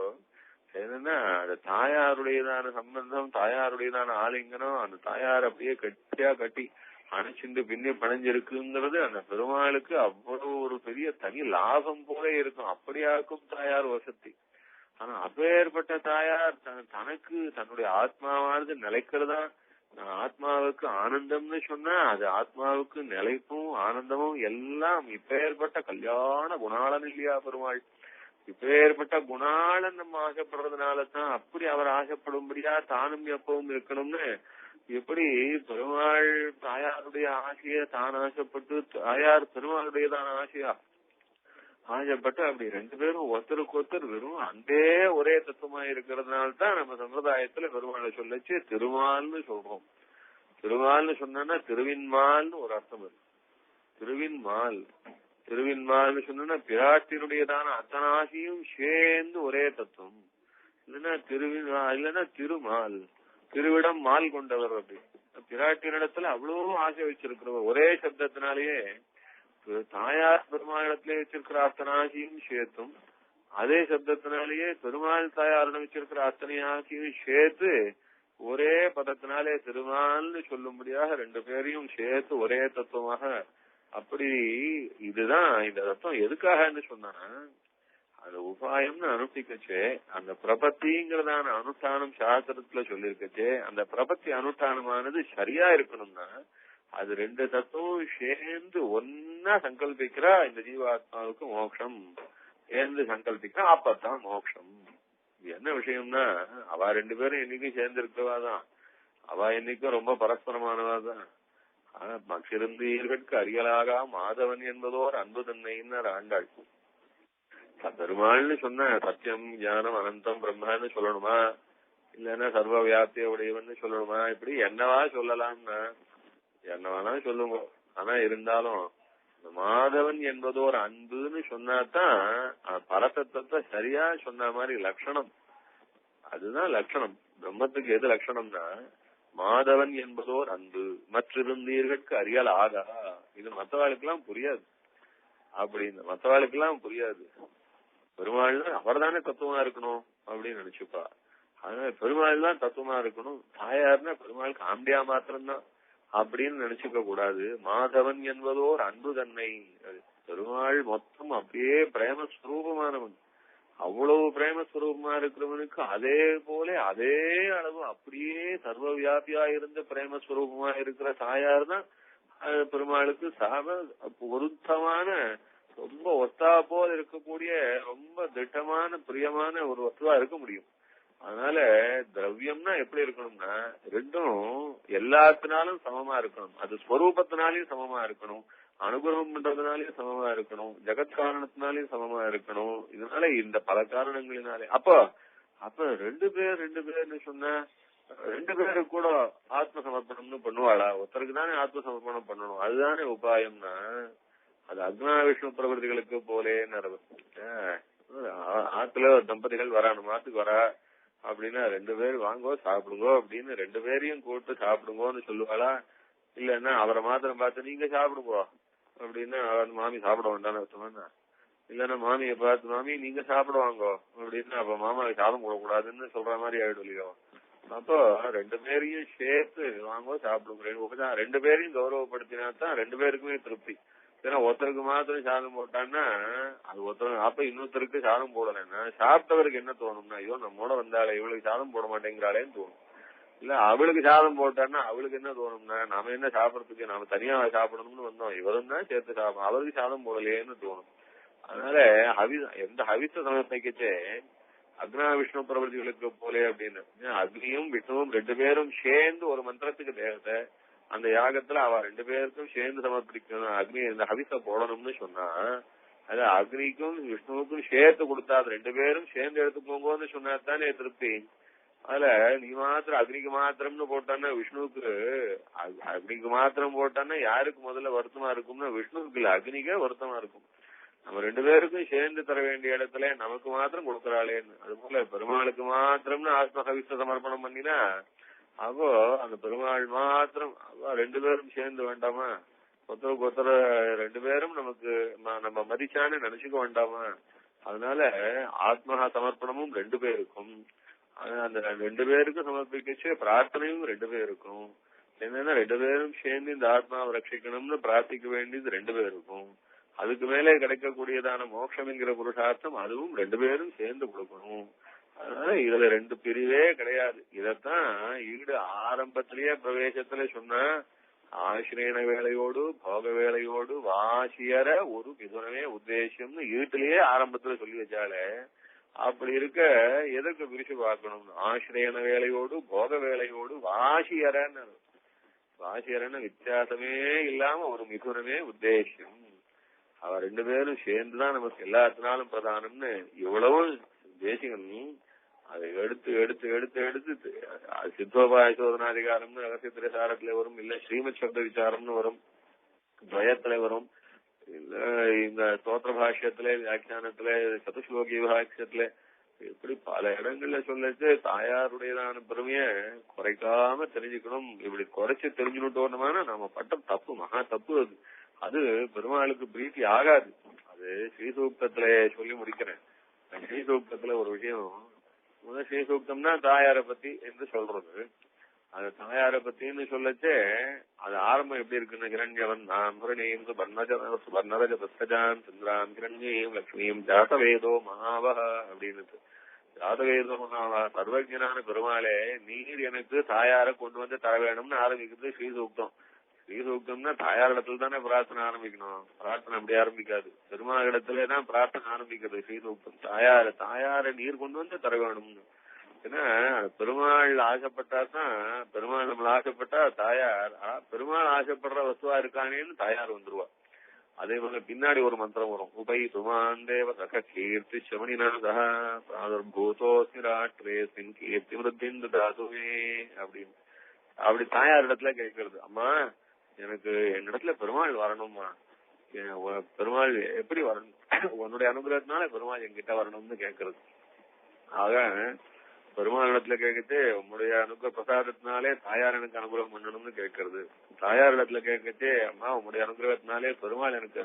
[SPEAKER 1] என்னன்னா அந்த தாயாருடையதான சம்பந்தம், தாயாருடையதான ஆலிங்கனம், அந்த தாயார் அப்படியே கட்டியா கட்டி அணைச்சிண்டு பின்னே பணைஞ்சிருக்குங்கிறது அந்த பெருமாளுக்கு அவ்வளவு ஒரு பெரிய தனி லாபம் போல இருக்கும். அப்படியாக்கும் தாயார் வசதி. ஆனா அப்பேற்பட்ட தாயார் தனக்கு தன்னுடைய ஆத்மாவானது நிலைக்கிறதா, ஆத்மாவுக்கு ஆனந்தம்னு சொன்னா அது ஆத்மாவுக்கு நிலைப்பும் ஆனந்தமும் எல்லாம் இப்பேற்பட்ட கல்யாண குணாளன் இல்லையா பெருமாள். இப்பேற்பட்ட குணாளன் நம்ம ஆசைப்படுறதுனாலதான் அப்படி அவர் ஆசைப்படும்படியா தானும் எப்பவும் இருக்கணும்னு எப்படி பெருமாள் தாயாருடைய ஆசைய தான் ஆசைப்பட்டு தாயார் பெருமாளுடையதான ஆசையா ஆசைப்பட்டு அப்படி ரெண்டு பேரும் ஒருத்தருக்கு ஒருத்தர் வெறும் அந்தே ஒரே தத்துவமா இருக்கிறதுனால்தான் நம்ம சம்பிரதாயத்துல பெருமாளை சொல்லச்சு திருமால்னு சொல்றோம். திருமால்னு சொன்னா திருவின்மால்னு ஒரு அர்த்தம் இருக்கு. திருவின்மால்னு சொன்னா பிராட்டினுடையதான அத்தனாசியும் சேர்ந்து ஒரே தத்துவம். இல்லைன்னா திருமால், திருவிடம் மால் கொண்டவர். அப்படி பிராட்டினிடத்துல அவ்வளவு ஆசை வச்சிருக்கிறவர். ஒரே சப்தத்தினாலேயே தாயார் பெருமாளிடத்திலே வச்சிருக்கிற அத்தனாசியும் சேர்த்தும், அதே சப்தத்தினாலேயே பெருமாள் தாயாரிடம் வச்சிருக்கிற அத்தனை ஆசையும் சேர்த்து ஒரே பதத்தினாலே திருமால்னு சொல்லும்படியாக ரெண்டு பேரையும் சேர்த்து ஒரே தத்துவமாக. அப்படி இதுதான் இந்த தத்துவம் எதுக்காகன்னு சொன்னா அந்த உபாயம்னு அனுஷ்டிக்கச்சே அந்த பிரபத்திங்கிறதான அனுஷ்டானம் சாஸ்திரத்துல சொல்லிருக்கச்சே அந்த பிரபத்தி அனுஷ்டானமானது சரியா இருக்கணும்னா அது ரெண்டு தத்துவம் சேர்ந்து ஒன்னா சங்கல்பிக்கிறா இந்த ஜீவாத்மாவுக்கு மோட்சம் சேர்ந்து சங்கல்பிக்கிறா, அப்பதான் மோட்சம். என்ன விஷயம்னா அவ ரெண்டு பேரும் என்னைக்கும் சேர்ந்து இருக்கவாதான், அவ என்னைக்கும் ரொம்ப பரஸ்பரமானவாதான். ஆனா மகிழ்ந்தீர்களுக்கு அறியலாக மாதவன் என்பதோர் அன்பு தன்மைன்னு ஆண்டாள். பெருமாள்னு சொன்ன சத்தியம் ஞானம் அனந்தம் பிரம்மன்னு சொல்லணுமா, இல்லன்னா சர்வ வியாப்திய உடையவன்னு சொல்லணுமா, இப்படி என்னவா சொல்லலாம்னா என்னவானா சொல்லுங்க. ஆனா இருந்தாலும் மாதவன் என்பதோர் அன்புன்னு சொன்னாதான் பரதத்துவத்தை சரியா சொன்ன மாதிரி லட்சணம். அதுதான் லட்சணம். பிரம்மத்துக்கு எது லட்சணம்னா மாதவன் என்பதோர் அன்பு மற்றிருந்தீர்களுக்கு அறியல் ஆகா. இது மற்றவாளுக்கெல்லாம் புரியாது. அப்படின்னு மற்றவாளுக்கெல்லாம் புரியாது. பெருமாள் அவர் தானே தத்துவமா இருக்கணும் அப்படின்னு நினைச்சுப்பா. அதனால பெருமாள் தான் தத்துவமா இருக்கணும், தாயார்னா பெருமாளுக்கு ஆம்பியா மாத்திரம்தான் அப்படின்னு நினைச்சுக்க கூடாது. மாதவன் என்பதோர் அன்பு தன்னை. பெருமாள் மொத்தம் அப்படியே பிரேமஸ்வரூபமானவன். அவ்வளவு பிரேமஸ்வரூபமா இருக்கிறவனுக்கு அதே போல அதே அளவு அப்படியே சர்வ வியாபியா இருந்த பிரேமஸ்வரூபமா இருக்கிற தாயார் தான் பெருமாளுக்கு பொருத்தமான ரொம்ப ஒத்தா போல் இருக்கக்கூடிய ரொம்ப திட்டமான பிரியமான ஒரு வஸ்துவா இருக்க முடியும். அதனால திரவியம்னா எப்படி இருக்கணும்னா ரெண்டும் எல்லாத்தினாலும் சமமா இருக்கணும். அது ஸ்வரூபத்தினாலையும் சமமா இருக்கணும், அனுகிரகம் பண்றதுனாலயும் சமமா இருக்கணும், ஜெகத் காரணத்தினாலையும் சமமா இருக்கணும். இதனால இந்த பல காரணங்களினாலே அப்ப ரெண்டு பேர்னு சொன்ன ரெண்டு பேருக்கு கூட ஆத்ம சமர்ப்பணம்னு பண்ணுவாளா? ஒருத்தருக்கு தானே ஆத்ம சமர்ப்பணம் பண்ணணும். அதுதானே உபாயம்னா அது அக்னா விஷ்ணு பிரவர்த்திகளுக்கு போலேன்னு ஆத்துல தம்பதிகள் வரானு மாத்துக்கு வரா அப்படின்னா ரெண்டு பேர் வாங்கோ சாப்பிடுங்கோ அப்படின்னு ரெண்டு பேரையும் கூப்பிட்டு சாப்பிடுங்கோன்னு சொல்லுவாளா? இல்லன்னா அவரை மாத்திரம் பார்த்து நீங்க சாப்பிடுங்கோ அப்படின்னா மாமி சாப்பிட வேண்டாம்னு அர்த்தமா? இல்லன்னா மாமியை பார்த்து மாமி நீங்க சாப்பிடுவாங்கோ அப்படின்னா அப்ப மாமாவுக்கு சாதம் போடக்கூடாதுன்னு சொல்ற மாதிரி ஆயிடும் இல்லையோ? அப்போ ரெண்டு பேரையும் சேர்த்து வாங்க சாப்பிடுங்க. ரெண்டு பேரையும் கௌரவப்படுத்தினா தான் ரெண்டு பேருக்குமே திருப்தி. ஏன்னா ஒருத்தருக்கு மாத்திரம் சாதம் போட்டான்னா அது ஒருத்தர், அப்ப இன்னொருத்தருக்கு சாதம் போடலைன்னா சாப்பிட்டவருக்கு என்ன தோணும்னா, ஐயோ நம்மோட வந்தாலே இவளுக்கு சாதம் போட மாட்டேங்கிறாளேன்னு தோணும். இல்ல அவளுக்கு சாதம் போட்டான்னா அவளுக்கு என்ன தோணும்னா, நாம என்ன சாப்பிடறதுக்கு, நாம தனியா சாப்பிடணும்னு வந்தோம், இவரும் தான் சேர்த்து சாப்பிடும், அவருக்கு சாதம் போடலையேன்னு தோணும். அதனால எந்த ஹவிச சமர்ப்பிக்கச்சே அக்னா விஷ்ணு பிரபதிகளுக்கு போலே அப்படின்னு அக்னியும் விஷ்ணுவும் ரெண்டு பேரும் சேர்ந்து ஒரு மந்திரத்துக்கு தேவத்தை அந்த யாகத்துல அவ ரெண்டு பேருக்கும் சேர்ந்து சமர்ப்பிக்கணும். அக்னி இந்த ஹவிச போடணும்னு சொன்னா அது அக்னிக்கும் விஷ்ணுவுக்கும் சேர்த்து கொடுத்தா அது ரெண்டு பேரும் சேர்ந்து எடுத்துக்கோங்கன்னு சொன்னா தானே திருப்தி. அதுல நீ மாத்திரம் அக்னிக்கு மாத்திரம்னு போட்டான்னா விஷ்ணுவுக்கு, அக்னிக்கு மாத்திரம் போட்டான்னா யாருக்கு முதல்ல வருத்தமா இருக்கும்னா விஷ்ணுவுக்கு இல்ல அக்னிக்கே வருத்தமா இருக்கும். நம்ம ரெண்டு பேருக்கும் சேர்ந்து தர வேண்டிய இடத்துல நமக்கு மாத்திரம் கொடுக்கறாளேன்னு. அது போல பெருமாளுக்கு மாத்திரம்னு ஆத்ம ஹவிச சமர்ப்பணம் பண்ணினா அப்போ அந்த பெருமாள் மாத்திரம் ரெண்டு பேரும் சேர்ந்து வேண்டாமா, ஒருத்தருக்கு ஒருத்தர் ரெண்டு பேரும் நமக்கு நம்ம மதிச்சான்னு நினைச்சுக்க வேண்டாமா. அதனால ஆத்மஹா சமர்ப்பணமும் ரெண்டு பேருக்கும், அந்த ரெண்டு பேருக்கும் சமர்ப்பிக்கச்சு பிரார்த்தனையும் ரெண்டு பேருக்கும். என்னன்னா ரெண்டு பேரும் சேர்ந்து இந்த ஆத்மாவை ரட்சிக்கணும்னு பிரார்த்திக்க வேண்டியது ரெண்டு பேருக்கும். அதுக்கு மேலே கிடைக்கக்கூடியதான மோட்சம் என்கிற புருஷார்த்தம் அதுவும் ரெண்டு பேரும் சேர்ந்து கொடுக்கணும். அதனால இதுல ரெண்டு பிரிவே கிடையாது. இதத்தான் ஈடு ஆரம்பத்திலேயே பிரவேசத்துல சொன்னா ஆசிரியன வேலையோடு போக வேலையோடு வாசியற ஒரு மிதுனமே உத்தேசம்னு ஈட்டிலேயே ஆரம்பத்துல சொல்லி வச்சாலே, அப்படி இருக்க எதற்கு பிரிச்சு பார்க்கணும்? ஆசிரியன வேலையோடு போக வேலையோடு வாசியறன்னு, வாசியறன்னு வித்தியாசமே இல்லாம ஒரு மிதுனமே உத்தேசம். அவ ரெண்டு பேரும் சேர்ந்துதான் நமக்கு எல்லாத்தினாலும் பிரதானம்னு இவ்வளவு தேசிகன் அதை எடுத்து எடுத்து எடுத்து எடுத்து சித்தோபாய சோதனாதிகாரம்னு ரகசியத்திர சாரத்துல வரும், இல்ல ஸ்ரீமத் சப்த விசாரம்னு வரும், துவயத்துல வரும், இல்ல இந்த ஸ்தோத்திர பாஷ்யத்துல வியாக்கியானத்துல சதுஸ்லோகி விபாஷ்யத்துல இப்படி பல இடங்கள்ல சொல்லிட்டு தாயாருடையதான பெருமைய குறைக்காம தெரிஞ்சுக்கணும். இப்படி குறைச்சு தெரிஞ்சுட்டோம்னா நம்ம பட்ட தப்பு, மகா தப்பு. அது அது பெருமாளுக்கு பிரீத்தி ஆகாது. அது ஸ்ரீசூக்தத்துல சொல்லி முடிக்கிறேன். ஸ்ரீசூக்தத்துல ஒரு விஷயம், முதல் ஸ்ரீசூக்தம்னா தாயாரை பத்தி என்று சொல்றது. அது தாயாரை பத்தின்னு சொல்லச்சே அது ஆரம்பம் எப்படி இருக்குன்னு, ஹிரண்யவன் நாம் ஹிரணியும் சுபர்ணரஜ பஸ்கஜான் சந்திராம் ஹிரண்யம் லட்சுமியும் ஜாதவேதோ மகாவஹ அப்படின்னு. ஜாதவேதோ மகாவஹ சர்வஜனான பெருமாளே நீர் எனக்கு தாயாரை கொண்டு வந்து தர வேணும்னு ஆரம்பிக்கிறது ஸ்ரீசூக்தம். ஸ்ரீசூக்தம்னா தாயார் இடத்துல தானே பிரார்த்தனை ஆரம்பிக்கணும். பிரார்த்தனை அப்படி ஆரம்பிக்காது, பெருமாள் இடத்துலதான் பிரார்த்தனை ஆரம்பிக்கிறது ஸ்ரீசூக்தம். தாயாரை நீர் கொண்டு வந்து தர வேணும்னு. ஏன்னா பெருமாள் ஆசைப்பட்டாதான், பெருமாள் நம்மள ஆசைப்பட்டா தாயார், பெருமாள் ஆசைப்படுற வசுவா இருக்கானேன்னு தாயார் வந்துருவா. அதே போல பின்னாடி ஒரு மந்திரம் வரும், உபை துமான் தேவ சக கீர்த்தி சமணிநாதா பிராதுர்பூதோஸ்மி ராட்ரேஸ்மின் கீர்த்தி மிருத்திந்து தாதுவே அப்படின்னு. அப்படி தாயார் இடத்துல கேட்கறது, அம்மா எனக்கு என்னிடத்துல பெருமாள் வரணும்மா, பெருமாள் எப்படி வரணும், உன்னுடைய அனுகிரகத்தினால பெருமாள் என்கிட்ட வரணும்னு கேட்கறது. ஆக பெருமாள் இடத்துல கேட்கச்சு உன்னுடைய அனுகிரக பிரசாதத்தினாலே தாயார் எனக்கு அனுகிரகம் பண்ணணும்னு கேட்கறது. தாயார் இடத்துல கேட்கச்சு அம்மா உன்னுடைய அனுகிரகத்தினாலே பெருமாள் எனக்கு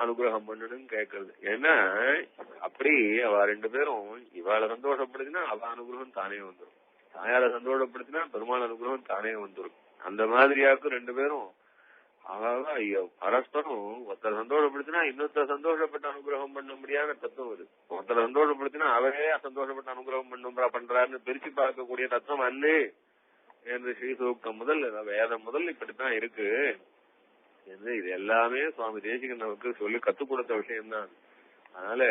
[SPEAKER 1] அனுகிரகம் பண்ணணும்னு கேட்கறது. ஏன்னா அப்படி அவ ரெண்டு பேரும் இவாளை சந்தோஷப்படுத்தினா அவ அனுகிரகம் தானே வந்துடும், தாயார சந்தோஷப்படுத்தினா பெருமாள் அனுகிரகம் தானே வந்துடும். அந்த மாதிரியாக்கும் ரெண்டு பேரும் பரஸ்பரம் ஒருத்தர் சந்தோஷப்படுத்தினா இன்னொருத்தர் சந்தோஷப்பட்டு அனுகிரகம் பண்ண முடியாத தத்துவம் இது. ஒருத்தர் சந்தோஷப்படுத்தினா அவரே சந்தோஷப்பட்டு அனுகிரகம் பண்றாருன்னு பிரிச்சு பார்க்கக்கூடிய தத்துவம் அன்னு என்று ஸ்ரீசூக்தம் முதல் வேதம் முதல் இப்படித்தான் இருக்கு. இது எல்லாமே சுவாமி தேசிகன் நமக்கு சொல்லி கத்துக் கொடுத்த விஷயம்தான். அதனால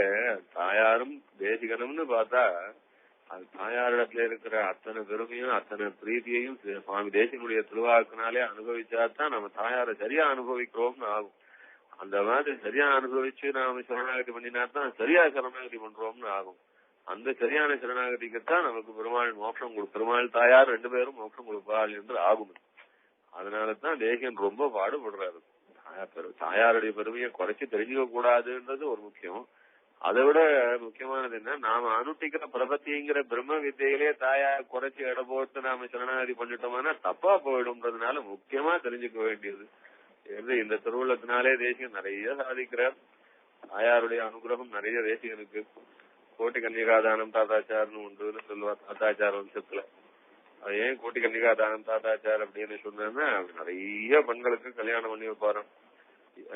[SPEAKER 1] தாயாரும் தேசிகனும்னு பார்த்தா அது தாயாரிடத்துல இருக்கிற அத்தனை பெருமையும் அத்தனை பிரீதியையும் சுவாமி தேசிகனுடைய திருவாக்குனாலே அனுபவிச்சாதான் நம்ம தாயாரை சரியா அனுபவிக்கிறோம்னு ஆகும். அந்த மாதிரி சரியா அனுபவிச்சு நாம சரணாகதி பண்ணினாத்தான் சரியா சரணாகதி பண்றோம்னு ஆகும். அந்த சரியான சரணாகதிக்குத்தான் நமக்கு பெருமாள் மோட்சம் பெருமாள் தாயார் ரெண்டு பேரும் மோட்சம் கொடுப்பாள் என்று ஆகும். அதனாலதான் தேசிகன் ரொம்ப பாடுபடுறாரு. தாயாருடைய பெருமையை குறைச்சு தெரிஞ்சுக்க கூடாதுன்றது ஒரு முக்கியம். அதை விட முக்கியமானது என்ன, நாம அனுஷ்டிக்கிற பிரபத்திங்கிற பிரம்ம வித்தையிலே தாயார் குறைச்சு எடை போட்டு நாம சரணாகதி பண்ணிட்டோம்னா தப்பா போயிடும்ன்றதுனால முக்கியமா தெரிஞ்சுக்க வேண்டியது. இந்த திருவுள்ளத்தினாலே தேசிகன் நிறைய சாதிக்கிறார். தாயாருடைய அனுகிரகம் நிறைய தேசிகனுக்கு. கோட்டி கன்னிகாதானம் தாத்தாச்சார்னு உண்டுன்னு சொல்லுவா தாத்தாச்சார் வம்சத்துல. அது ஏன் கோட்டி கன்னிகாதானம் தாத்தாச்சார் அப்படின்னு சொன்னா நிறைய பெண்களுக்கு கல்யாணம் பண்ணி வைப்பாராம்.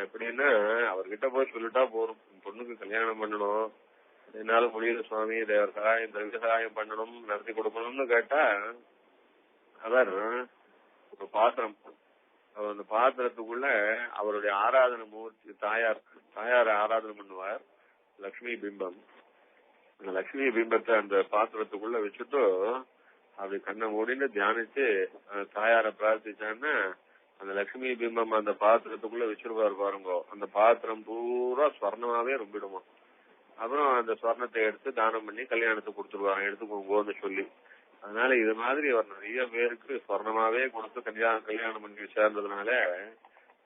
[SPEAKER 1] எப்படின்னா அவர்கிட்ட போய் சொல்லிட்டா போறோம், பொண்ணுக்கு கல்யாணம் பண்ணணும், என்னால முடியுது சுவாமி, தேவர் சகாயம் திரவிய சகாயம் பண்ணணும், நடத்தி கொடுக்கணும்னு கேட்டா அவர் ஒரு பாத்திரம், அந்த பாத்திரத்துக்குள்ள அவருடைய ஆராதனை மூர்த்தி தாயார் ஆராதனை பண்ணுவார், லட்சுமி பிம்பம். அந்த லட்சுமி பிம்பத்தை அந்த பாத்திரத்துக்குள்ள வச்சுட்டு அப்படி கண்ணை மூடின்னு தியானிச்சு தாயார பிரார்த்திச்சான்னா அந்த லட்சுமி பிம்பம் அந்த பாத்திரத்துக்குள்ள வச்சிருப்பாரு பாருங்க. அந்த பாத்திரம் பூரா ஸ்வர்ணமாவே ரொம்பிடுமா. அப்புறம் அந்த ஸ்வர்ணத்தை எடுத்து தானம் பண்ணி கல்யாணத்துக்கு கொடுத்துருவாங்க, எடுத்துக்கோங்கன்னு சொல்லி. அதனால இது மாதிரி அவர் நிறைய பேருக்கு ஸ்வர்ணமாவே கொடுத்து கல்யாணம் பண்ணி வச்சிருந்ததுனால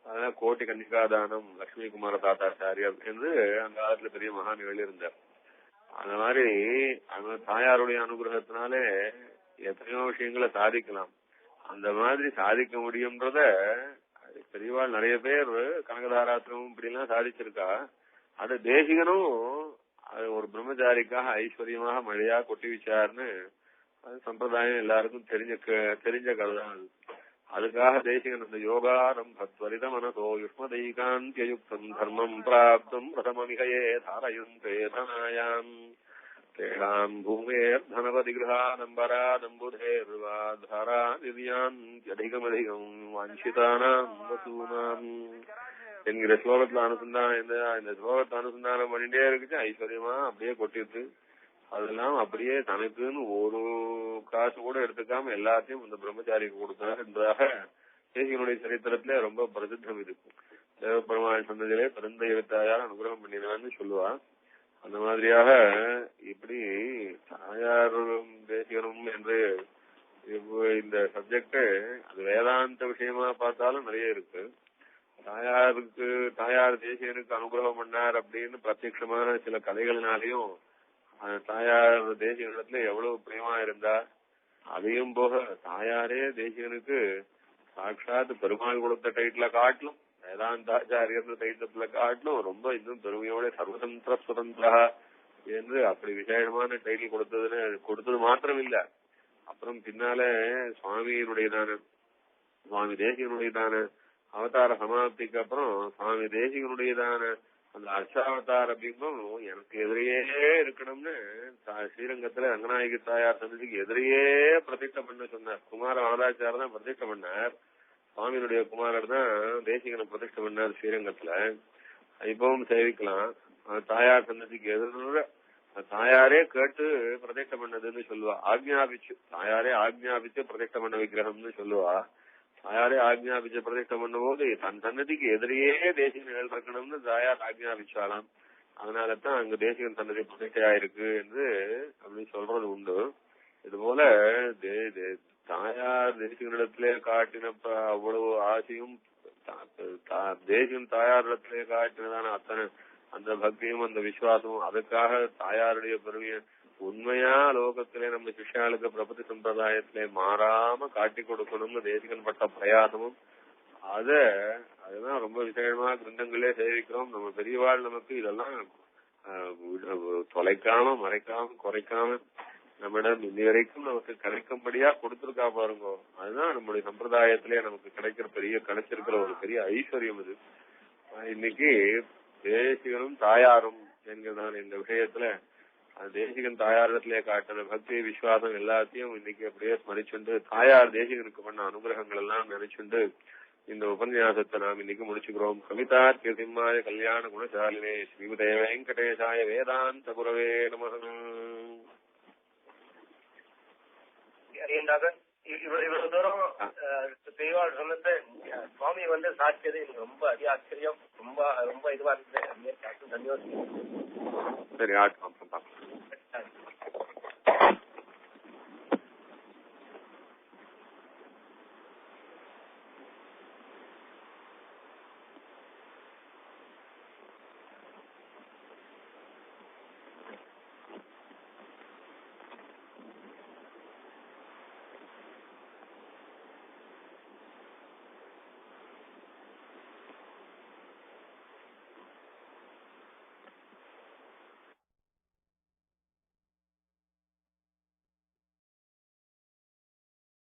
[SPEAKER 1] அதனால கோட்டி கன்னிகாதானம் லட்சுமி குமார தாத்தாச்சாரியர் என்று அந்த காலத்துல பெரிய மகான்கள் இருந்தார். அந்த மாதிரி அந்த தாயாருடைய அனுகிரகத்தினாலே எத்தனையோ விஷயங்களை சாதிக்கலாம். அந்த மாதிரி சாதிக்க முடியும்ன்றத பெரியவாள் நிறைய பேர் கனகதாராத்திரமும் இப்படி எல்லாம் சாதிச்சிருக்கா. அது தேசிகனும் அது ஒரு பிரம்மச்சாரிக்காக ஐஸ்வர்யமாக மழையா கொட்டி வச்சாருன்னு அது சம்பிரதாயம் எல்லாருக்கும் தெரிஞ்ச கதை தான் அது. அதுக்காக தேசிகன் அந்த யோகாரம்ப துவரித மனசோ யுஷ்மதைகாந்தியுக்தம் தர்மம் பிராப்தம் பிரதமமிகையே தாரயும் வேதனாயாம் தேடாம் பூமேர் தனபதி கிரகாடம்பராடம்புதேர்வாதாரா திவ்யாந்தியதிகமதிகம் வாஞ்சிதானாம் வசூனாம் என்கிற ஸ்லோகத்துல அனுசந்தானம் இந்த ஸ்லோகத்தை அனுசந்தானம் பண்ணிட்டே இருக்குச்சு. ஐஸ்வர்யமா அப்படியே கொட்டிட்டு அதெல்லாம் அப்படியே தனக்குன்னு ஒரு காசு கூட எடுத்துக்காம எல்லாத்தையும் இந்த பிரம்மச்சாரிக்கு கொடுத்தார் என்பதாக தேசிகனுடைய சரித்திரத்திலே ரொம்ப பிரசித்தம் இருக்கு. தேவபெருமாள் சந்ததியிலே பிறந்த எழுத்தாயார் அனுகிரகம் பண்ணினான்னு சொல்லுவா. அந்த மாதிரியாக இப்படி தாயாரும் தேசிகனும் என்று இந்த சப்ஜெக்ட் அது வேதாந்த விஷயமா பார்த்தாலும் நிறைய இருக்கு. தாயார் தேசிகனுக்கு அனுகிரகம் பண்ணார் அப்படின்னு பிரத்யட்சமான சில கதைகளினாலையும் தாயார் தேசிகனிடத்துல எவ்வளவு பிரியமா இருந்தா, அதையும் போக தாயாரே தேசிகனுக்கு சாட்சாத் பெருமாள் கொடுத்த டைட்டில காட்டிலும் வேதாந்தாச்சாரியர் டைட்டில காட்டிலும் ரொம்ப இன்னும் பெருமையோட சர்வதந்திர சுதந்திரா என்று அப்படி விசேஷமான டைட்டில் கொடுத்தது மாத்திரம் இல்ல, அப்புறம் பின்னால சுவாமி தேசிகனுடையதான அவதார சமாப்திக்கு அப்புறம் சுவாமி தேசிகனுடையதான அந்த அர்ச்சாவதார பிம்பம் எனக்கு எதிரையே இருக்கணும்னு ஸ்ரீரங்கத்துல ரங்கநாயகி தாயார் சன்னதிக்கு எதிரையே பிரதிஷ்டை பண்ண சொன்னார். குமார வரதாச்சார தான் பிரதிஷ்டை பண்ணார், சுவாமியினுடைய குமாரர் தான் தேசிகனை பிரதிஷ்டை பண்ணார் ஸ்ரீரங்கத்துல. இப்பவும் சேவிக்கலாம். தாயார் சன்னதிக்கு எதிர தாயாரே கேட்டு பிரதிஷ்டை பண்ணதுன்னு சொல்லுவா. தாயாரே ஆக்ஞாபிச்சு பிரதிஷ்டை பண்ண விக்கிரகம்னு சொல்லுவா. தாயாரே ஆக்ஞாபிச்சு பிரதிஷ்டை பண்ணும் போது தன் சன்னதிக்கு எதிரையே தேசிகன் இருக்கணும்னு தாயார் ஆக்ஞாபிச்சாலாம். அதனாலதான் அங்க தேசிகன் சன்னதி பிரதிஷ்டையாயிருக்கு என்று அப்படி சொல்றது உண்டு. இது போல தாயார் தேசிகனிடத்திலே காட்டினப்ப அவ்வளவு ஆசையும் தேசிகன் தாயாரிடத்திலே காட்டினதான அத்தனை அந்த பக்தியும் அந்த விசுவாசமும் அதுக்காக தாயாருடைய பெருமைய உண்மையா லோகத்திலே நம்ம சிஷ்யாளுக்கு பிரபத்தி சம்பிரதாயத்திலே மாறாம காட்டி கொடுக்கணும்னு தேசிகன் பட்ட பிரயாசமும் அதுதான் ரொம்ப விசேஷமா கிரந்தங்களே சேவிக்கிறோம். நம்ம பெரியவாள் நமக்கு இதெல்லாம் தொலைக்காம மறைக்காம குறைக்காம நம்மிடம் இன்னி வரைக்கும் நமக்கு கிடைக்கும்படியா கொடுத்திருக்கா பாருங்க. அதுதான் நம்முடைய சம்பிரதாயத்திலே நமக்கு கிடைச்சிருக்கிற ஒரு பெரிய ஐஸ்வர்யம் இது. இன்னைக்கு தேசிகனும் தாயாரும் என்கிறதான இந்த விஷயத்துல தேசிகன் தாயாரிடத்திலே காட்டின பக்தி விசுவாசம் எல்லாத்தையும் இன்னைக்கு அப்படியே ஸ்மரிச்சுண்டு தாயார் தேசிகனுக்கு பண்ண அனுகிரகங்கள் எல்லாம் நினைச்சுண்டு இந்த உபன்யாசத்தை நாம் இன்னைக்கு முடிச்சுக்கிறோம். கவிதார்க்கிய சிம்மாய கல்யாண குணசாலினே ஸ்ரீமதே வெங்கடேசாய வேதாந்த குரவே நமः.
[SPEAKER 2] இவ்வளவு தூரம் பெரியவாள் சொன்னது சுவாமி சாட்சியது எனக்கு ரொம்ப ஆச்சரியம், ரொம்ப இதுவா இருந்தது.
[SPEAKER 1] சரி, ஆட்டம் பார்க்கலாம்.